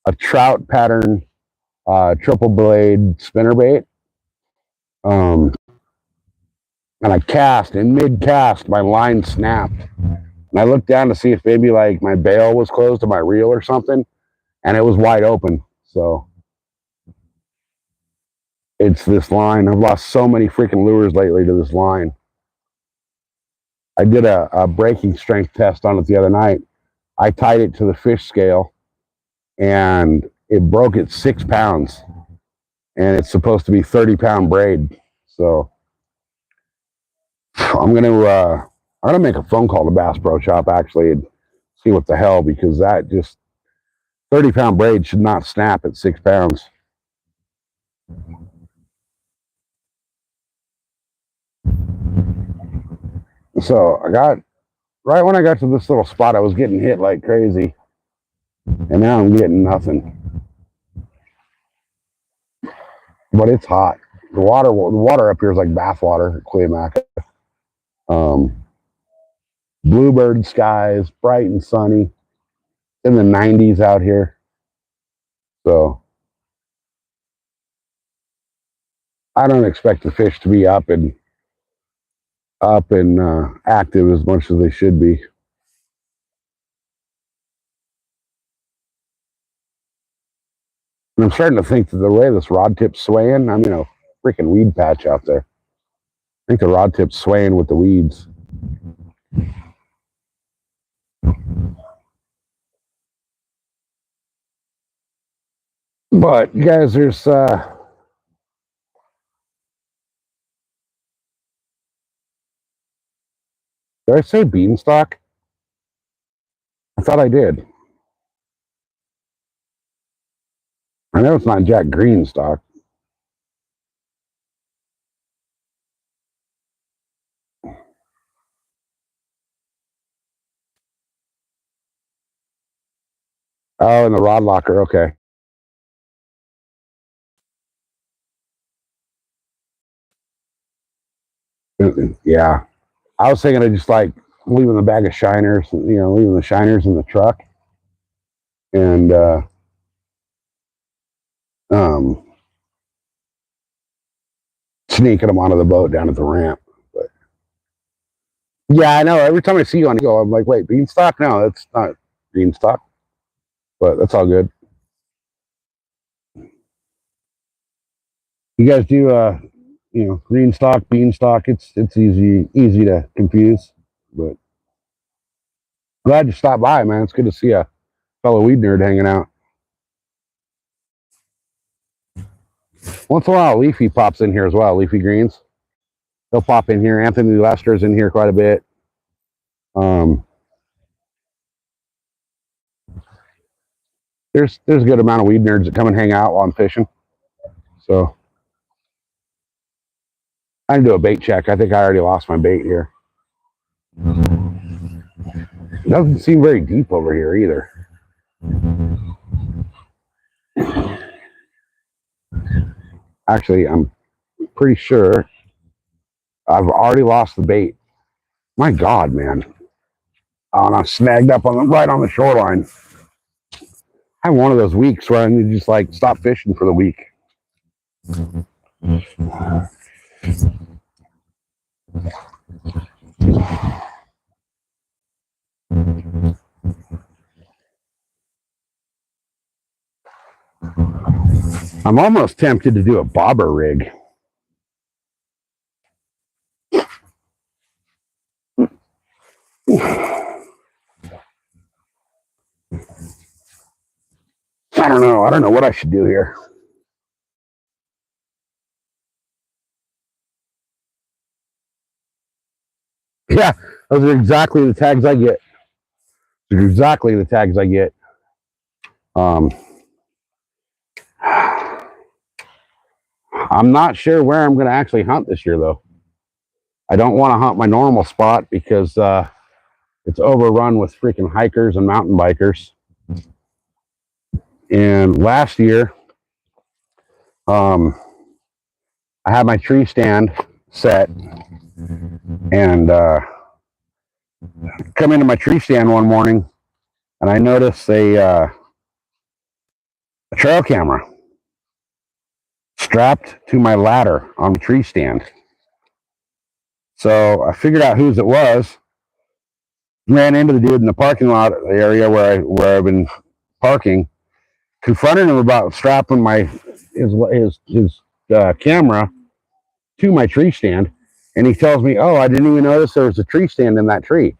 A: a trout pattern triple blade spinner bait. And I cast, in mid cast, my line snapped, and And I looked down to see if maybe like my bail was closed to my reel or something, and it was wide open. So it's this line. I've lost so many freaking lures lately to this line. I did a breaking strength test on it the other night. I tied it to the fish scale, and it broke at 6 pounds, and it's supposed to be 30-pound braid. So I'm gonna make a phone call to Bass Pro Shop actually and see what the hell, because that just 30-pound braid should not snap at 6 pounds. So I got right when I got to this little spot, I was getting hit like crazy, and now I'm getting nothing. But it's hot. The water up here is like bath water at Cuyamacca. Um, Bluebird skies, bright and sunny, in the 90s out here. So I don't expect the fish to be up and active as much as they should be. And I'm starting to think that the way this rod tip's swaying, I'm in a freaking weed patch out there. I think the rod tip's swaying with the weeds. But you guys, there's did I say beanstalk? I thought I did. I know it's not Jack Greenstock. Oh, in the rod locker. Okay. Yeah. I was thinking of just like leaving the bag of shiners, leaving the shiners in the truck and um, sneaking them onto the boat down at the ramp. But yeah, I know. Every time I see you on Eagle, I'm like, wait, beanstalk? No, that's not beanstalk. But that's all good. You guys do green stock, beanstalk. It's easy to confuse. But glad you stopped by, man. It's good to see a fellow weed nerd hanging out. Once in a while, Leafy pops in here as well. Leafy Greens. He'll pop in here. Anthony Lester's in here quite a bit. There's a good amount of weed nerds that come and hang out while I'm fishing. So I can do a bait check. I think I already lost my bait here. It doesn't seem very deep over here either. Actually, I'm pretty sure I've already lost the bait. My God, man. Oh, and I'm snagged up right on the shoreline. I have one of those weeks where I need to just like stop fishing for the week. I'm almost tempted to do a bobber rig. I don't know. I don't know what I should do here. Yeah, those are exactly the tags I get. Those are exactly the tags I get. I'm not sure where I'm going to actually hunt this year, though. I don't want to hunt my normal spot because it's overrun with freaking hikers and mountain bikers. And last year, I had my tree stand set and come into my tree stand one morning and I noticed a trail camera strapped to my ladder on the tree stand. So I figured out whose it was. ran into the dude in the parking lot area where I've been parking, confronted him about strapping his camera to my tree stand, and he tells me, "Oh, I didn't even notice there was a tree stand in that tree."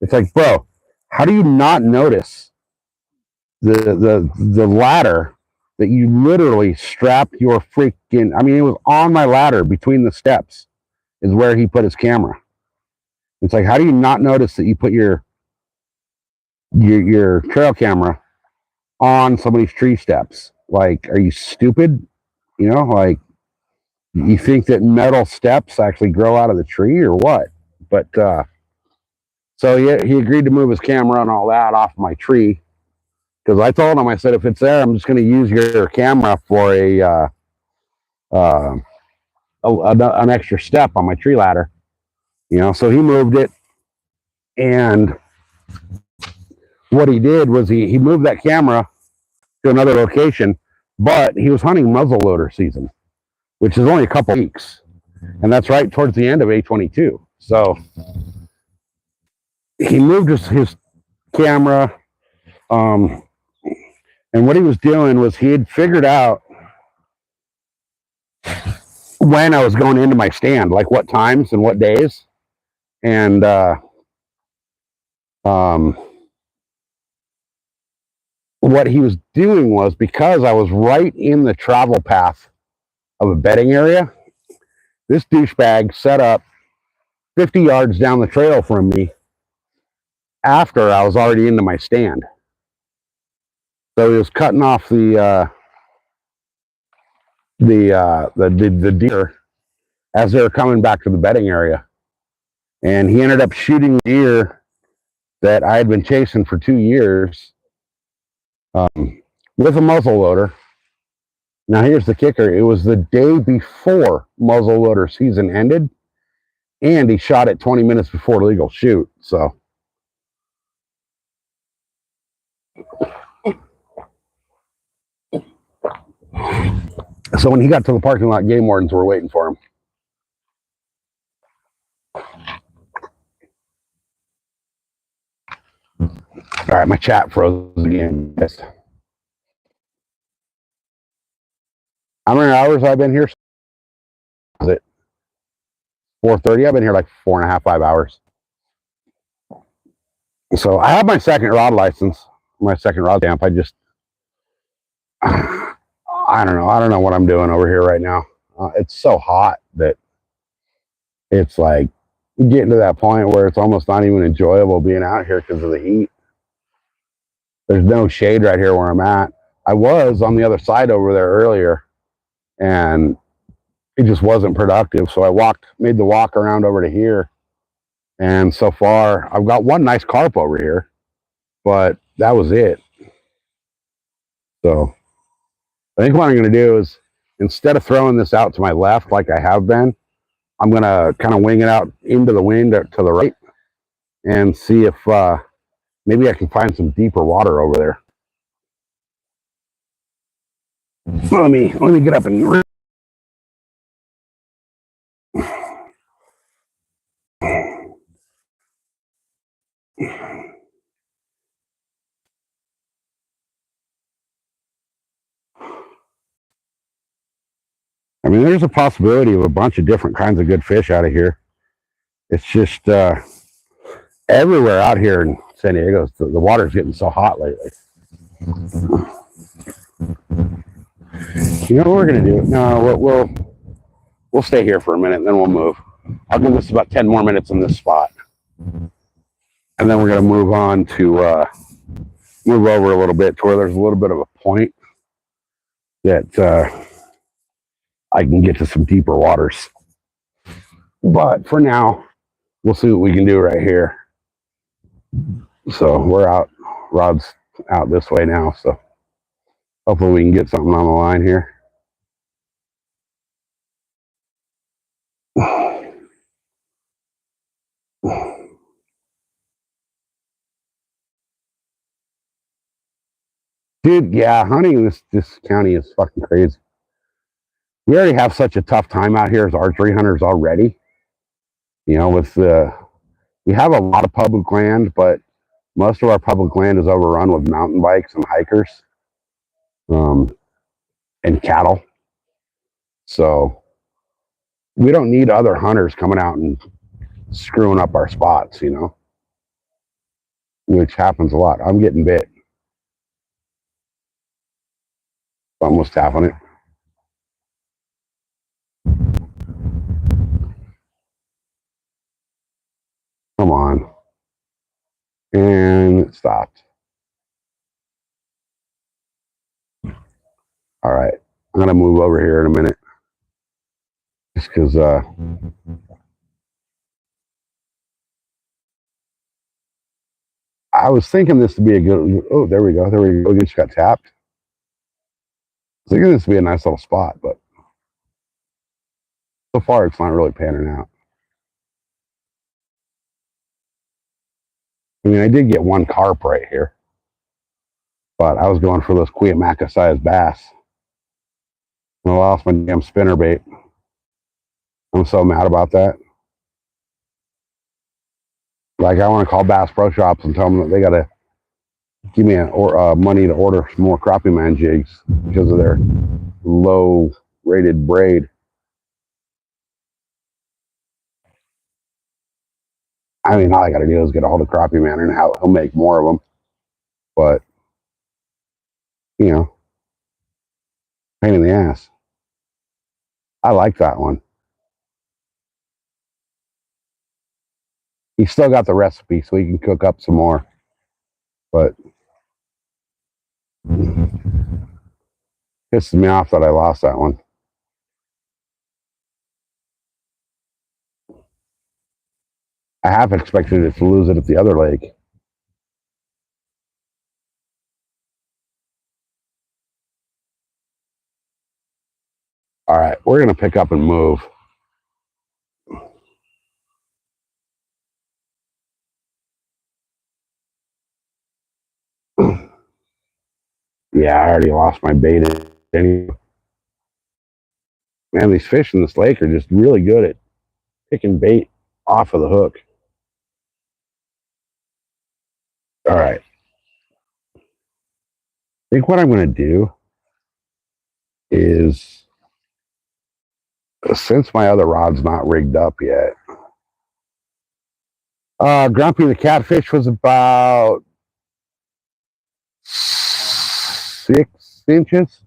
A: It's like, bro, how do you not notice the ladder that you literally strapped your freaking? I mean, it was on my ladder between the steps is where he put his camera. It's like, how do you not notice that you put your trail camera on somebody's tree steps? Like, are you stupid? You know, like, you think that metal steps actually grow out of the tree or what? But so he agreed to move his camera and all that off my tree, because I told him, I said, if it's there, I'm just going to use your camera for an extra step on my tree ladder. You know, so he moved it, and what he did was he moved that camera to another location, but he was hunting muzzleloader season, which is only a couple weeks, and that's right towards the end of A22. So he moved his camera, and what he was doing was he had figured out when I was going into my stand, like what times and what days, and what he was doing was, because I was right in the travel path of a bedding area, this douchebag set up 50 yards down the trail from me after I was already into my stand. So he was cutting off the deer as they were coming back to the bedding area, and he ended up shooting the deer that I had been chasing for 2 years with a muzzle loader. Now here's the kicker: it was the day before muzzle loader season ended, and he shot it 20 minutes before legal shoot. So when he got to the parking lot, game wardens were waiting for him. All right, my chat froze again. Yes. How many hours I've been here? Is it 4:30? I've been here like 4.5, 5 hours. So I have my second rod license, my second rod stamp. I don't know. I don't know what I'm doing over here right now. It's so hot that it's like getting to that point where it's almost not even enjoyable being out here because of the heat. There's no shade right here where I'm at. I was on the other side over there earlier, and it just wasn't productive. So I made the walk around over to here, and so far I've got one nice carp over here, but that was it. So I think what I'm going to do is, instead of throwing this out to my left like I have been, I'm going to kind of wing it out into the wind to the right and see if maybe I can find some deeper water over there. Let me get up and... I mean, there's a possibility of a bunch of different kinds of good fish out of here. It's just everywhere out here in San Diego, the water's getting so hot lately. You know what we're going to do? No, we'll stay here for a minute, and then we'll move. I'll give this about 10 more minutes in this spot. And then we're going to move on to move over a little bit to where there's a little bit of a point that I can get to some deeper waters. But for now, we'll see what we can do right here. So we're out, rod's out this way now, so hopefully we can get something on the line here. Dude, yeah, hunting in this county is fucking crazy. We already have such a tough time out here as archery hunters already. You know, with the We have a lot of public land, but most of our public land is overrun with mountain bikes and hikers, um, and cattle. So we don't need other hunters coming out and screwing up our spots, which happens a lot. I'm getting bit. Almost tapping it. Come on. And it stopped. All right. I'm going to move over here in a minute. Just because I was thinking this to be a good. Oh, there we go. There we go. We just got tapped. I was thinking this would be a nice little spot, but so far it's not really panning out. I mean, I did get one carp right here, but I was going for those cuyamacca sized bass. I lost my damn spinner bait. I'm so mad about that. Like, I want to call Bass Pro Shops and tell them that they got to give me money to order some more crappie man jigs because of their low rated braid. I mean, all I got to do is get a hold of crappie man and he'll make more of them. But, pain in the ass. I like that one. He's still got the recipe so he can cook up some more. But pisses me off that I lost that one. I half expected it to lose it at the other lake. All right, we're going to pick up and move. Yeah, I already lost my bait anyway. Man, these fish in this lake are just really good at picking bait off of the hook. All right. I think what I'm going to do is, since my other rod's not rigged up yet, Grumpy the catfish was about 6 inches.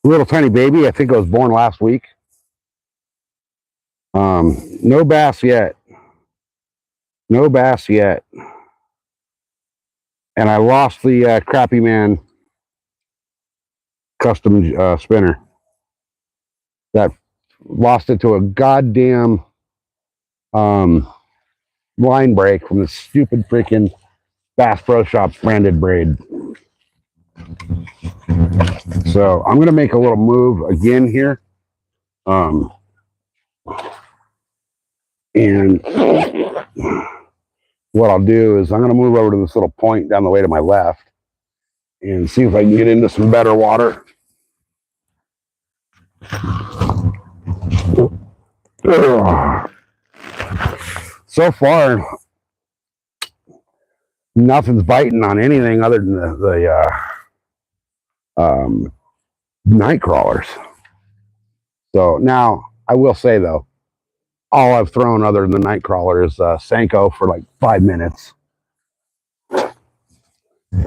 A: Little tiny baby. I think it was born last week. No bass yet. No bass yet. And I lost the Crappie Man custom spinner. That lost it to a goddamn line break from the stupid freaking Bass Pro Shops branded braid. So I'm going to make a little move again here. And what I'll do is I'm going to move over to this little point down the way to my left and see if I can get into some better water. So far, nothing's biting on anything other than the night crawlers. So now, I will say though, all I've thrown other than the night crawler is Senko for like 5 minutes.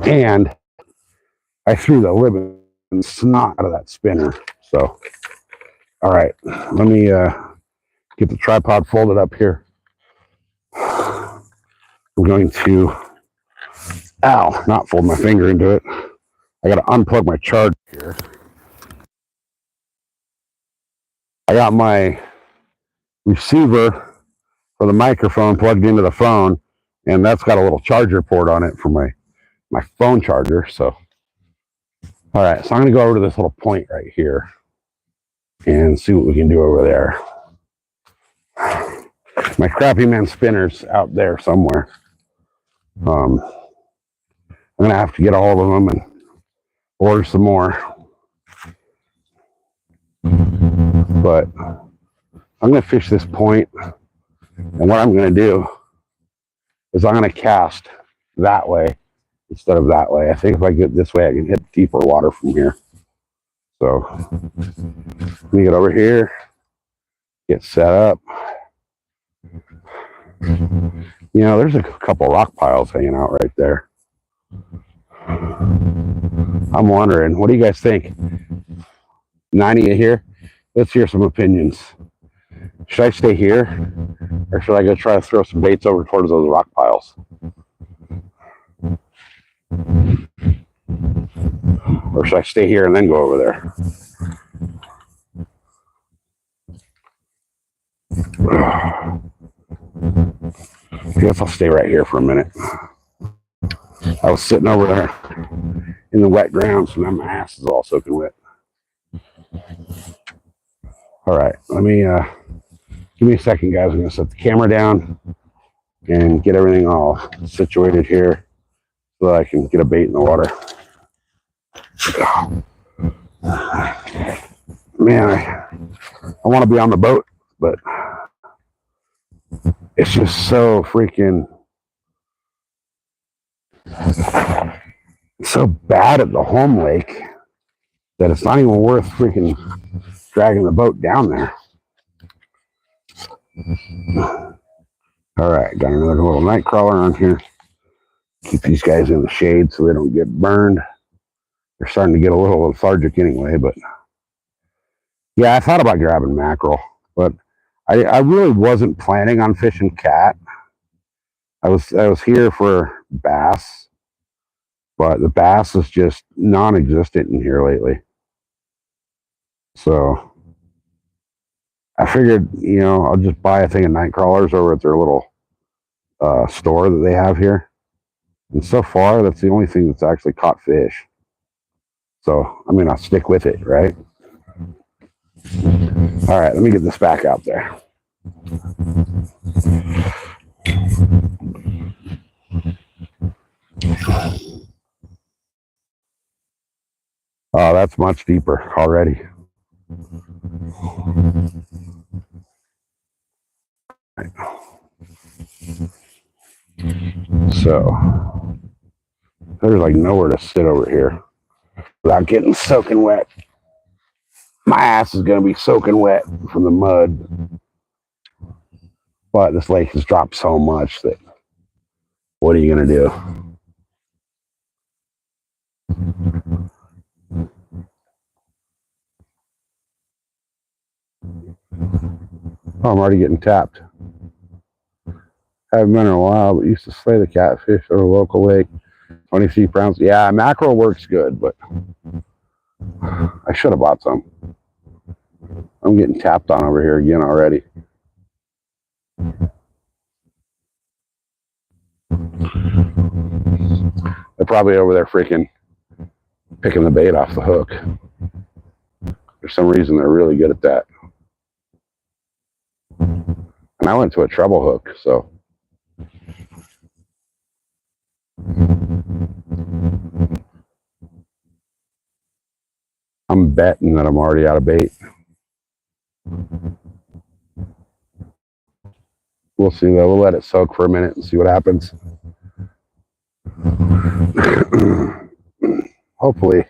A: And I threw the living snot out of that spinner. So, all right, let me get the tripod folded up here. I'm going to, not fold my finger into it. I got to unplug my charger here. I got my receiver for the microphone plugged into the phone, and that's got a little charger port on it for my phone charger. So, all right, so I'm going to go over to this little point right here and see what we can do over there. My Crappie Man spinner's out there somewhere. I'm going to have to get all of them and order some more. But I'm going to fish this point, and what I'm going to do is I'm going to cast that way instead of that way. I think if I get this way, I can hit deeper water from here. So let me get over here, get set up. You know, there's a couple rock piles hanging out right there. I'm wondering, what do you guys think? 90 here? Let's hear some opinions. Should I stay here, or should I go try to throw some baits over towards those rock piles? Or should I stay here and then go over there? I guess I'll stay right here for a minute. I was sitting over there in the wet ground, so now my ass is all soaking wet. All right, let me give me a second, guys. I'm going to set the camera down and get everything all situated here so that I can get a bait in the water. Man, I want to be on the boat, but it's just so freaking so bad at the home lake that it's not even worth freaking dragging the boat down there. All right, got another little night crawler on here. Keep these guys in the shade so they don't get burned. They're starting to get a little lethargic anyway, but yeah, I thought about grabbing mackerel, but I really wasn't planning on fishing cat. I was here for bass, but the bass is just non-existent in here lately. So I figured, you know, I'll just buy a thing of night crawlers over at their little store that they have here. And so far, that's the only thing that's actually caught fish. So, I mean, I'll stick with it, right? All right, let me get this back out there. Oh, that's much deeper already. So, there's like nowhere to sit over here without getting soaking wet. My ass is going to be soaking wet from the mud. But this lake has dropped so much that what are you going to do? Oh, I'm already getting tapped. Haven't been in a while, but used to slay the catfish at a local lake. 20 sea pounds. Yeah, mackerel works good, but I should have bought some. I'm getting tapped on over here again already. They're probably over there freaking picking the bait off the hook. For some reason, they're really good at that. And I went to a treble hook, so. I'm betting that I'm already out of bait. We'll see though. We'll let it soak for a minute and see what happens. Hopefully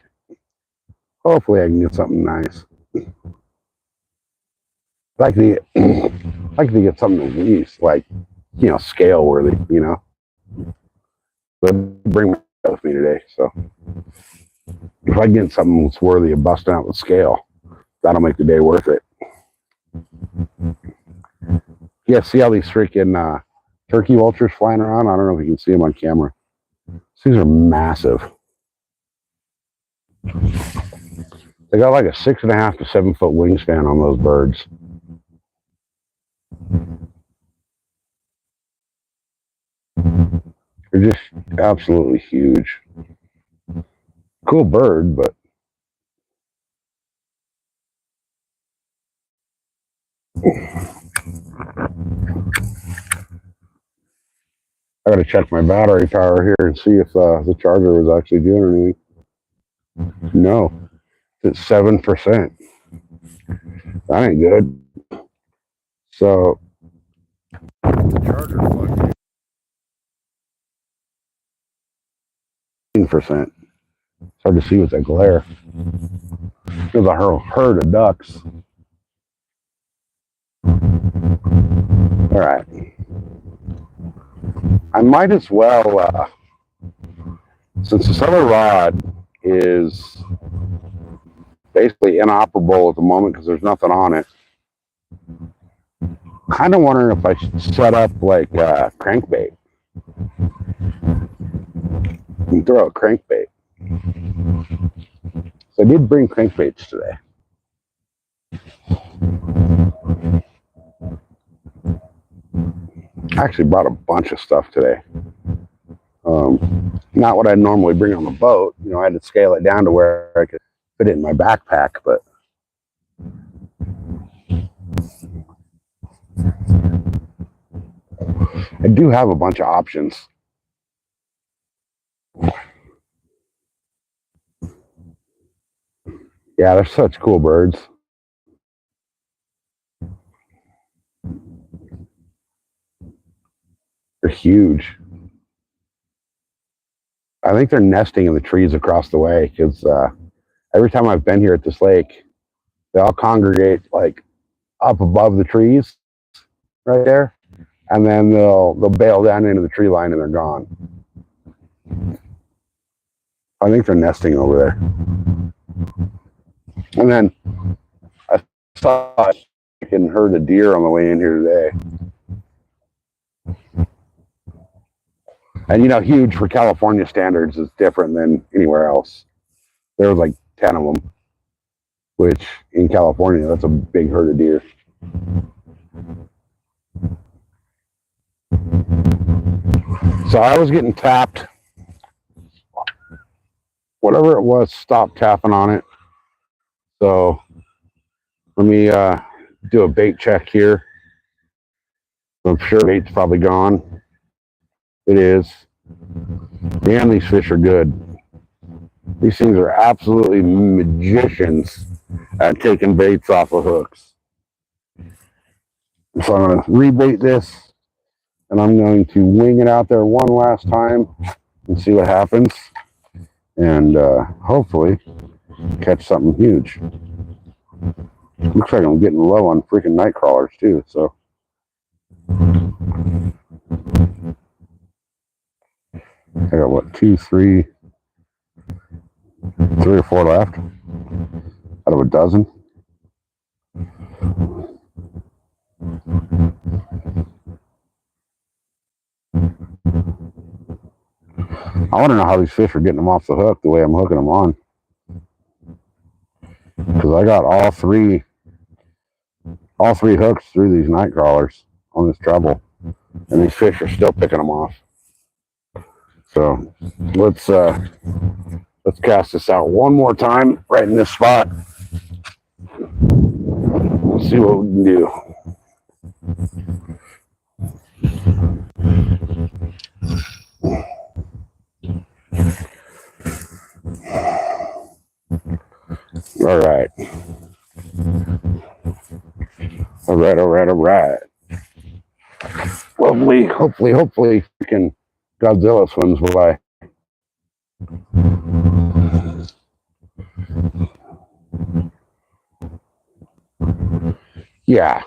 A: I can get something nice. I like to get something at least like, you know, scale worthy, you know. But bring it with me today, so if I get something that's worthy of busting out the scale, that'll make the day worth it. Yeah, see all these freaking turkey vultures flying around? I don't know if you can see them on camera. These are massive. They got like a 6.5 to 7 foot wingspan on those birds. They're just absolutely huge. Cool bird, but I gotta check my battery power here and see if the charger was actually doing anything. No, it's 7%. That ain't good. So the charger plugged in 15%. It's hard to see with that glare. There's a herd of ducks. All right. I might as well, since this other rod is basically inoperable at the moment because there's nothing on it, kind of wondering if I should set up like crankbait and throw a crankbait. So I did bring crankbaits today. I actually brought a bunch of stuff today. Not what I'd normally bring on the boat. You know, I had to scale it down to where I could fit it in my backpack, but I do have a bunch of options. Yeah, they're such cool birds. They're huge. I think they're nesting in the trees across the way because every time I've been here at this lake, they all congregate like up above the trees right there, and then they'll bail down into the tree line and they're gone. I think they're nesting over there. And then I saw a freaking herd of deer on the way in here today. And you know, huge for California standards is different than anywhere else. There was like 10 of them, which in California, that's a big herd of deer. So I was getting tapped. Whatever it was, stopped tapping on it. So let me do a bait check here. I'm sure bait's probably gone. It is. Man, these fish are good. These things are absolutely magicians at taking baits off of hooks. So I'm going to rebait this, and I'm going to wing it out there one last time and see what happens. And hopefully catch something huge. Looks like I'm getting low on freaking night crawlers too, so. I got what, three or four left out of a dozen. I want to know how these fish are getting them off the hook the way I'm hooking them on. Because I got all three hooks through these night crawlers on this treble, and these fish are still picking them off. So let's cast this out one more time right in this spot. We'll see what we can do. All right. Hopefully, freaking Godzilla swims by. Yeah,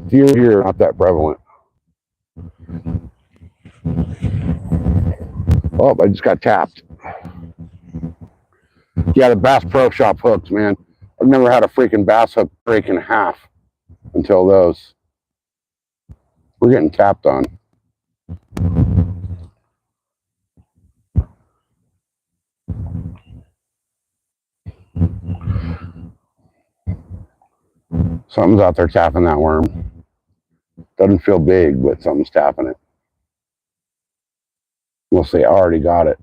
A: deer here are not that prevalent. Oh, I just got tapped. Yeah, the Bass Pro Shop hooks, man. I've never had a freaking bass hook break in half until those. We're getting tapped on. Something's out there tapping that worm. Doesn't feel big, but something's tapping it. We'll say I already got it.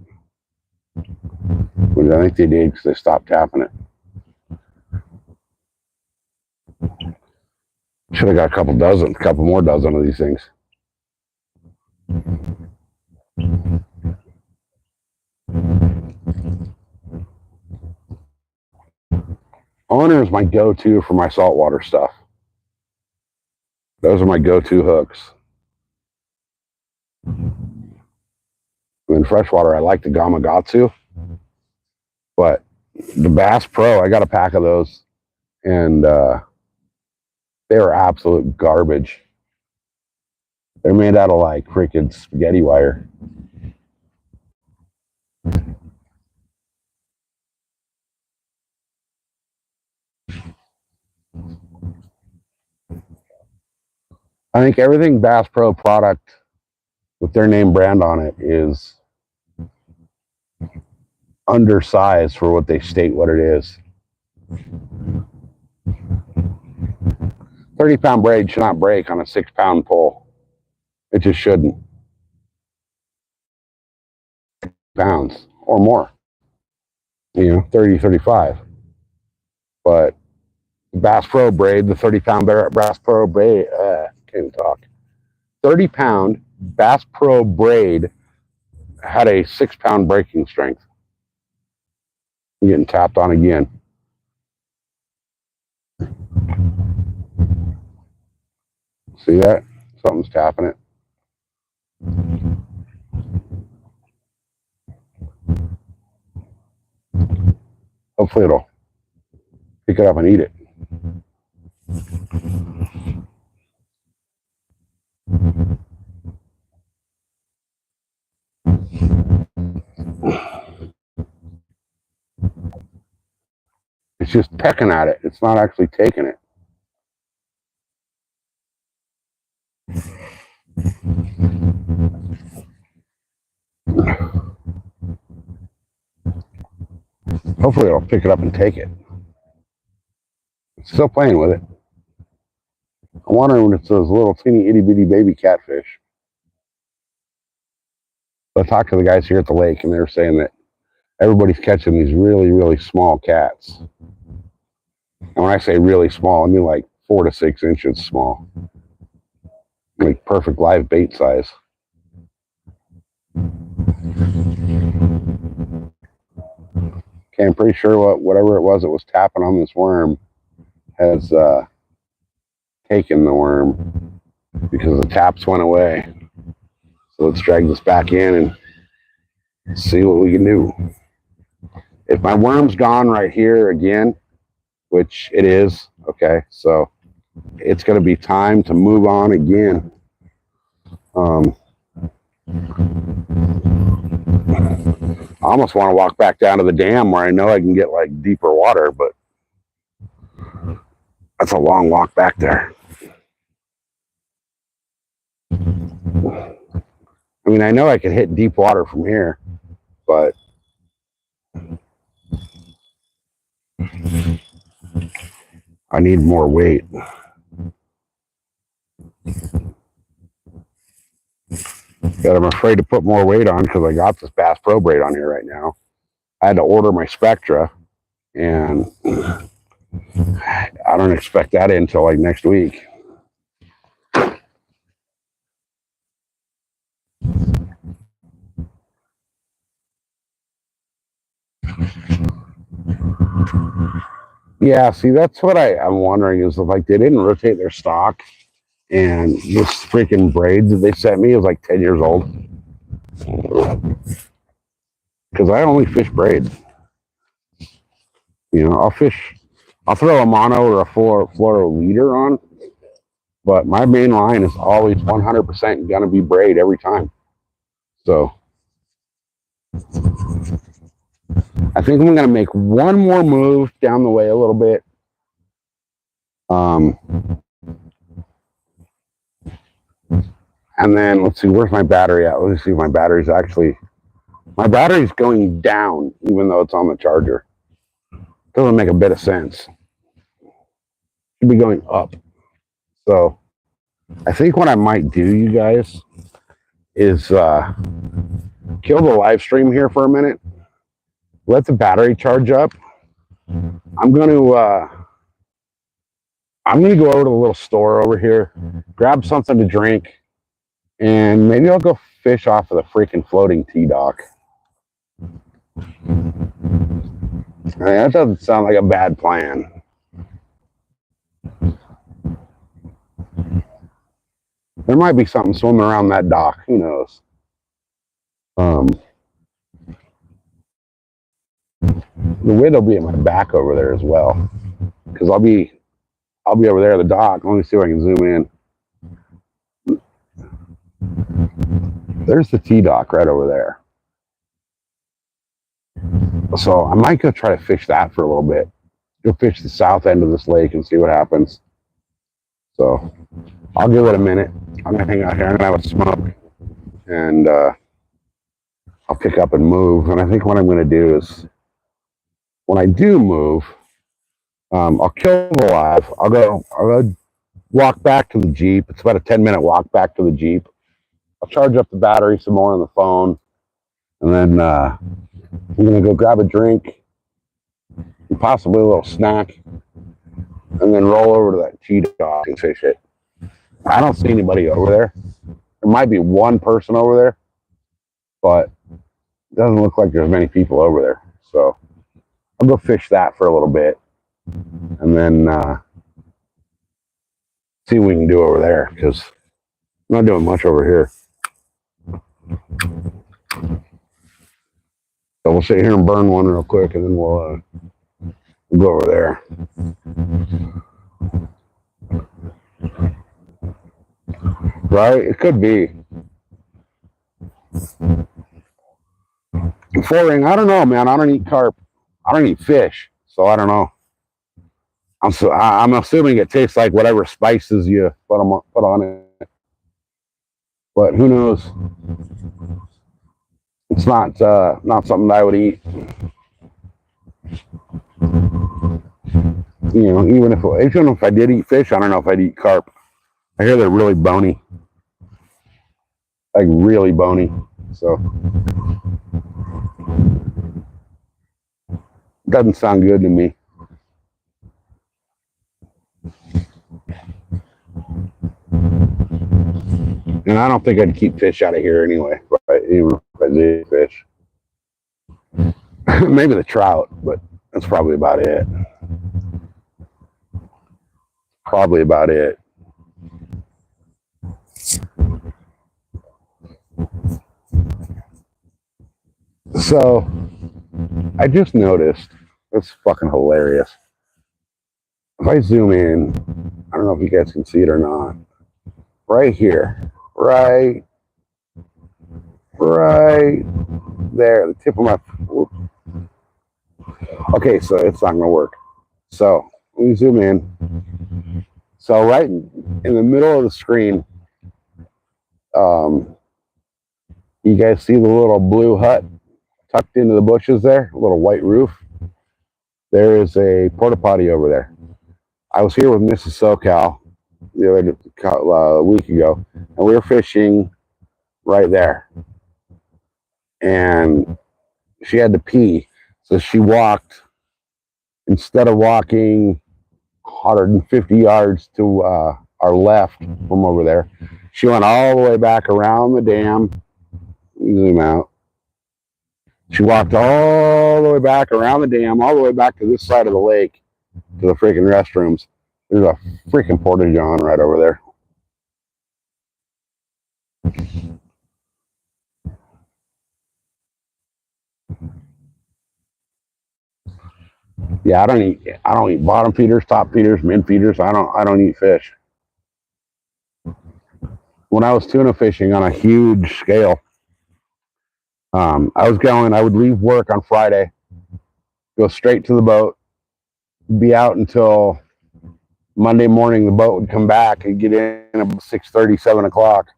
A: But I think they did because they stopped tapping it. Should have got a couple more dozen of these things. Honor is my go-to for my saltwater stuff. Those are my go-to hooks. In freshwater, I like the Gamakatsu, but the Bass Pro, I got a pack of those, and they were absolute garbage. They're made out of like freaking spaghetti wire. I think everything Bass Pro product with their name brand on it is undersized for what they state what it is. 30-pound braid should not break on a 6-pound pole. It just shouldn't. Pounds or more. 30, 35. But Bass Pro braid, the 30-pound Bass Pro braid, can't even talk. 30-pound Bass Pro braid had a 6-pound breaking strength. I'm getting tapped on again. See that? Something's tapping it. Hopefully it'll pick it up and eat it. It's just pecking at it. It's not actually taking it. Hopefully it'll pick it up and take it. It's still playing with it. I'm wondering if it's those little teeny itty bitty baby catfish. I talked to the guys here at the lake, and they were saying that everybody's catching these really, really small cats. And when I say really small, I mean like 4 to 6 inches small. Like perfect live bait size. Okay, I'm pretty sure whatever it was that was tapping on this worm has taken the worm because the taps went away. So let's drag this back in and see what we can do. If my worm's gone right here again, which it is, okay, so it's going to be time to move on again. I almost want to walk back down to the dam where I know I can get like deeper water, but that's a long walk back there. I mean, I know I could hit deep water from here, but I need more weight. But I'm afraid to put more weight on because I got this Bass Pro braid on here right now. I had to order my Spectra, and I don't expect that until like next week. Yeah, see, that's what I'm wondering is if like they didn't rotate their stock, and this freaking braid that they sent me is like 10 years old. Because I only fish braid. I'll throw a mono or a fluoro leader on, but my main line is always 100% going to be braid every time. So I think I'm going to make one more move down the way a little bit. And then let's see, where's my battery at? Let's see if my battery's going down even though it's on the charger. Doesn't make a bit of sense. Should be going up. So I think what I might do, you guys, is kill the live stream here for a minute. Let the battery charge up. I'm going to go over to the little store over here, grab something to drink, and maybe I'll go fish off of the freaking floating T-dock. That doesn't sound like a bad plan. There might be something swimming around that dock. Who knows? The wind will be at my back over there as well, because I'll be over there at the dock. Let me see if I can zoom in. There's the T dock right over there. So I might go try to fish that for a little bit. Go fish the south end of this lake and see what happens. So I'll give it a minute. I'm gonna hang out here. I'm gonna have a smoke, and I'll pick up and move. And I think what I'm gonna do is, when I do move, I'll kill the live. I'll go walk back to the Jeep. It's about a 10-minute walk back to the Jeep. I'll charge up the battery some more on the phone, and then I'm gonna go grab a drink, and possibly a little snack, and then roll over to that T dock and fish it. I don't see anybody over there. There might be one person over there, but it doesn't look like there's many people over there. So I'll go fish that for a little bit, and then see what we can do over there, because I'm not doing much over here. So we'll sit here and burn one real quick, and then we'll go over there. Right? It could be. 4-ring, I don't know, man. I don't eat carp. I don't eat fish, so I don't know. I'm assuming it tastes like whatever spices you put on it, but who knows? It's not something that I would eat. You know, even if I did eat fish, I don't know if I'd eat carp. I hear they're really bony, like really bony. So doesn't sound good to me. And I don't think I'd keep fish out of here anyway, but even if I did fish. Maybe the trout, but that's probably about it. Probably about it. So I just noticed, it's fucking hilarious. If I zoom in, I don't know if you guys can see it or not. Right here, right there, the tip of my. Whoop. Okay, so it's not gonna work. So let me zoom in. So right in the middle of the screen, you guys see the little blue hut tucked into the bushes there, a little white roof. There is a porta potty over there. I was here with Mrs. SoCal the other week ago, and we were fishing right there. And she had to pee, so she walked, instead of walking 150 yards to our left from over there, she went all the way back around the dam. Zoom out. She walked all the way back around the dam, all the way back to this side of the lake, to the freaking restrooms. There's a freaking porta-john right over there. Yeah, I don't eat bottom feeders, top feeders, mid feeders. I don't eat fish. When I was tuna fishing on a huge scale, I would leave work on Friday, go straight to the boat, be out until Monday morning. The boat would come back and get in about 6:30, 7 o'clock,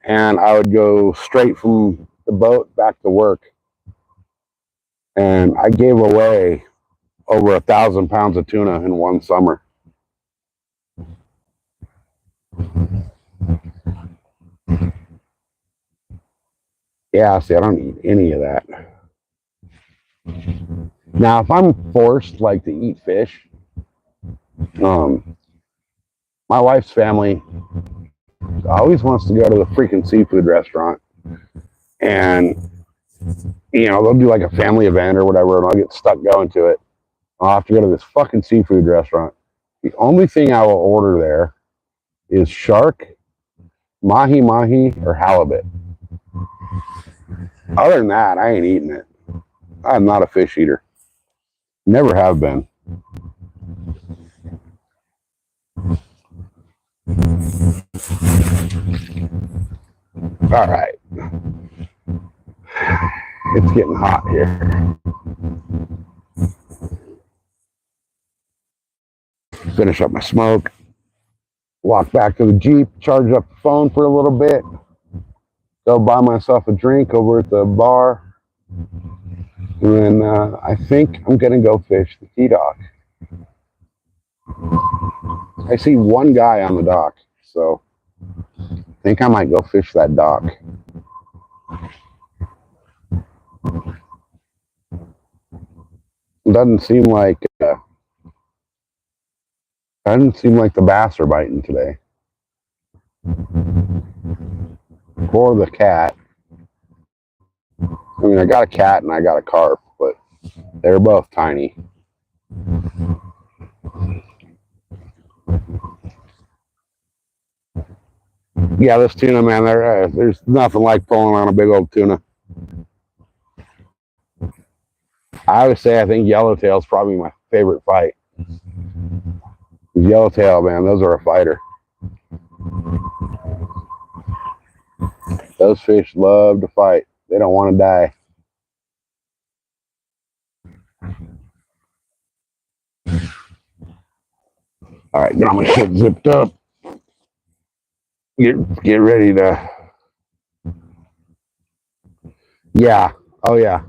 A: and I would go straight from the boat back to work. And I gave away over 1,000 pounds of tuna in one summer. Yeah, see, I don't eat any of that. Now, if I'm forced, like, to eat fish, my wife's family always wants to go to the freaking seafood restaurant, and they'll do like a family event or whatever, and I'll get stuck going to it. I'll have to go to this fucking seafood restaurant. The only thing I will order there is shark mahi or halibut. Other than that, I ain't eating it. I'm not a fish eater. Never have been. All right. It's getting hot here. Finish up my smoke. Walk back to the Jeep, charge up the phone for a little bit. Go buy myself a drink over at the bar. And then I think I'm going to go fish the T-Dock. I see one guy on the dock, so I think I might go fish that dock. Doesn't seem like the bass are biting today, or the cat. I mean, I got a cat and I got a carp, but they're both tiny. Yeah, this tuna, man, there's nothing like pulling on a big old tuna. I would say I think yellowtail is probably my favorite fight. Yellowtail, man, those are a fighter. Those fish love to fight. They don't want to die. All right, got my shit zipped up. Get ready to. Yeah. Oh yeah.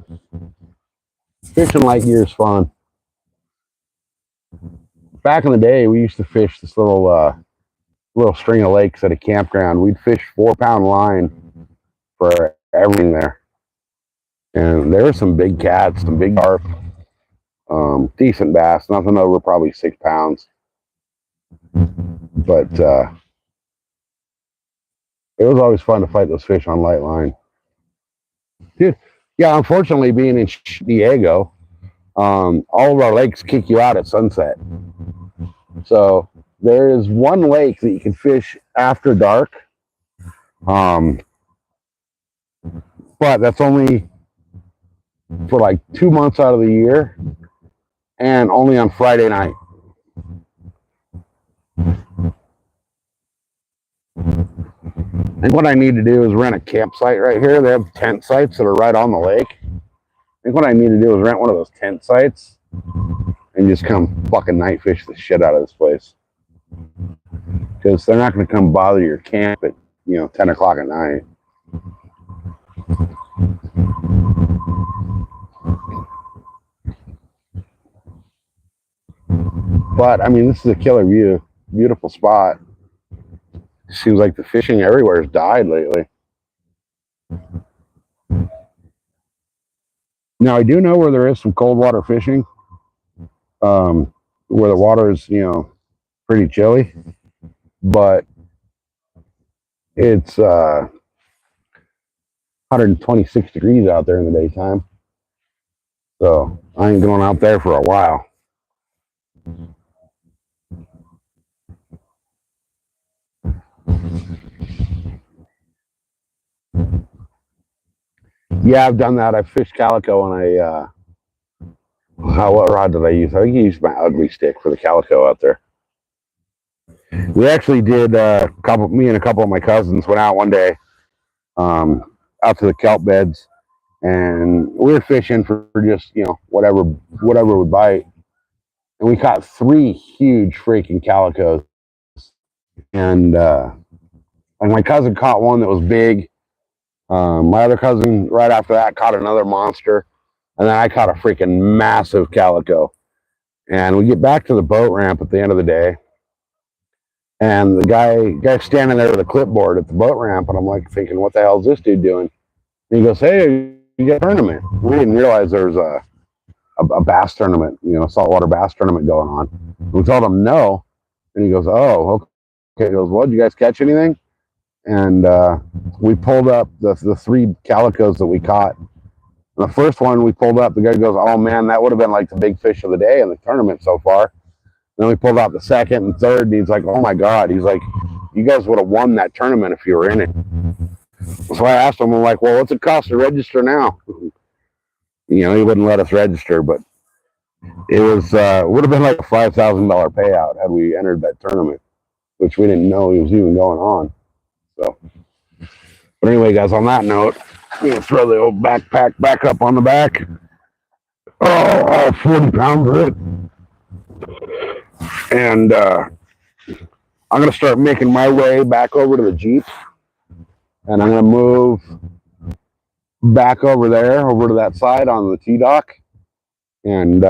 A: Fishing light gear is fun. Back in the day, we used to fish this little string of lakes at a campground. We'd fish 4-pound line for everything there, and there were some big cats, some big carp, decent bass, nothing over probably 6 pounds. But it was always fun to fight those fish on light line. Dude, yeah, unfortunately, being in Diego, all of our lakes kick you out at sunset. So there is one lake that you can fish after dark, but that's only for like 2 months out of the year, and only on Friday night. And what I need to do is rent a campsite right here. They have tent sites that are right on the lake. I think what I need to do is rent one of those tent sites and just come fucking night fish the shit out of this place. Because they're not going to come bother your camp at 10 o'clock at night. But I mean, this is a killer view, beautiful spot. Seems like the fishing everywhere has died lately. Now I do know where there is some cold water fishing, where the water is pretty chilly, but it's 126 degrees out there in the daytime, so I ain't going out there for a while. Yeah, I've done that. I fished calico on a what rod did I use? I think I used my ugly stick for the calico out there. We actually did me and a couple of my cousins went out one day out to the kelp beds, and we were fishing for just whatever would bite, and we caught 3 huge freaking calicos, and my cousin caught one that was big. My other cousin right after that caught another monster, and then I caught a freaking massive calico. And we get back to the boat ramp at the end of the day, and the guy standing there with a clipboard at the boat ramp, and I'm like thinking, what the hell is this dude doing? And he goes, "Hey, you got a tournament." We didn't realize there was a bass tournament, saltwater bass tournament going on. We told him no, and he goes, "Oh, okay." He goes, "Well, did you guys catch anything?" And we pulled up the 3 calicos that we caught. And the first one we pulled up, the guy goes, "Oh man, that would have been like the big fish of the day in the tournament so far." And then we pulled out the second and third, and he's like, "Oh my god!" He's like, you guys would have won that tournament if you were in it. So I asked him, I'm like, well, what's it cost to register now? You know, he wouldn't let us register, but it was would have been like a $5,000 payout had we entered that tournament, which we didn't know he was even going on. So, but anyway, guys, on that note, I'm gonna throw the old backpack back up on the back. Oh, all 40 pounds of it, and I'm gonna start making my way back over to the Jeep, and I'm gonna move back over there, over to that side on the T-dock, and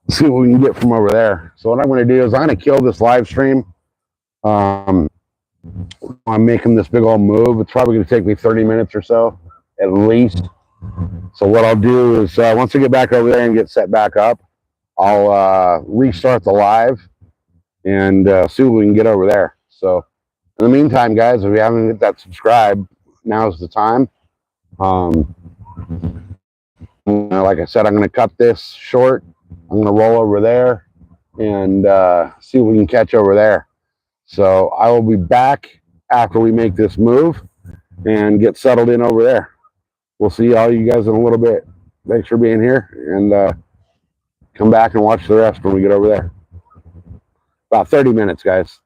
A: see what we can get from over there. So what I'm going to do is I'm going to kill this live stream. I'm making this big old move. It's probably going to take me 30 minutes or so, at least. So what I'll do is once I get back over there and get set back up, I'll restart the live and see what we can get over there. So in the meantime, guys, if you haven't hit that subscribe, now's the time. Like I said, I'm going to cut this short. I'm going to roll over there and see what we can catch over there. So I will be back after we make this move and get settled in over there. We'll see all you guys in a little bit. Thanks for being here, and come back and watch the rest when we get over there. About 30 minutes, guys.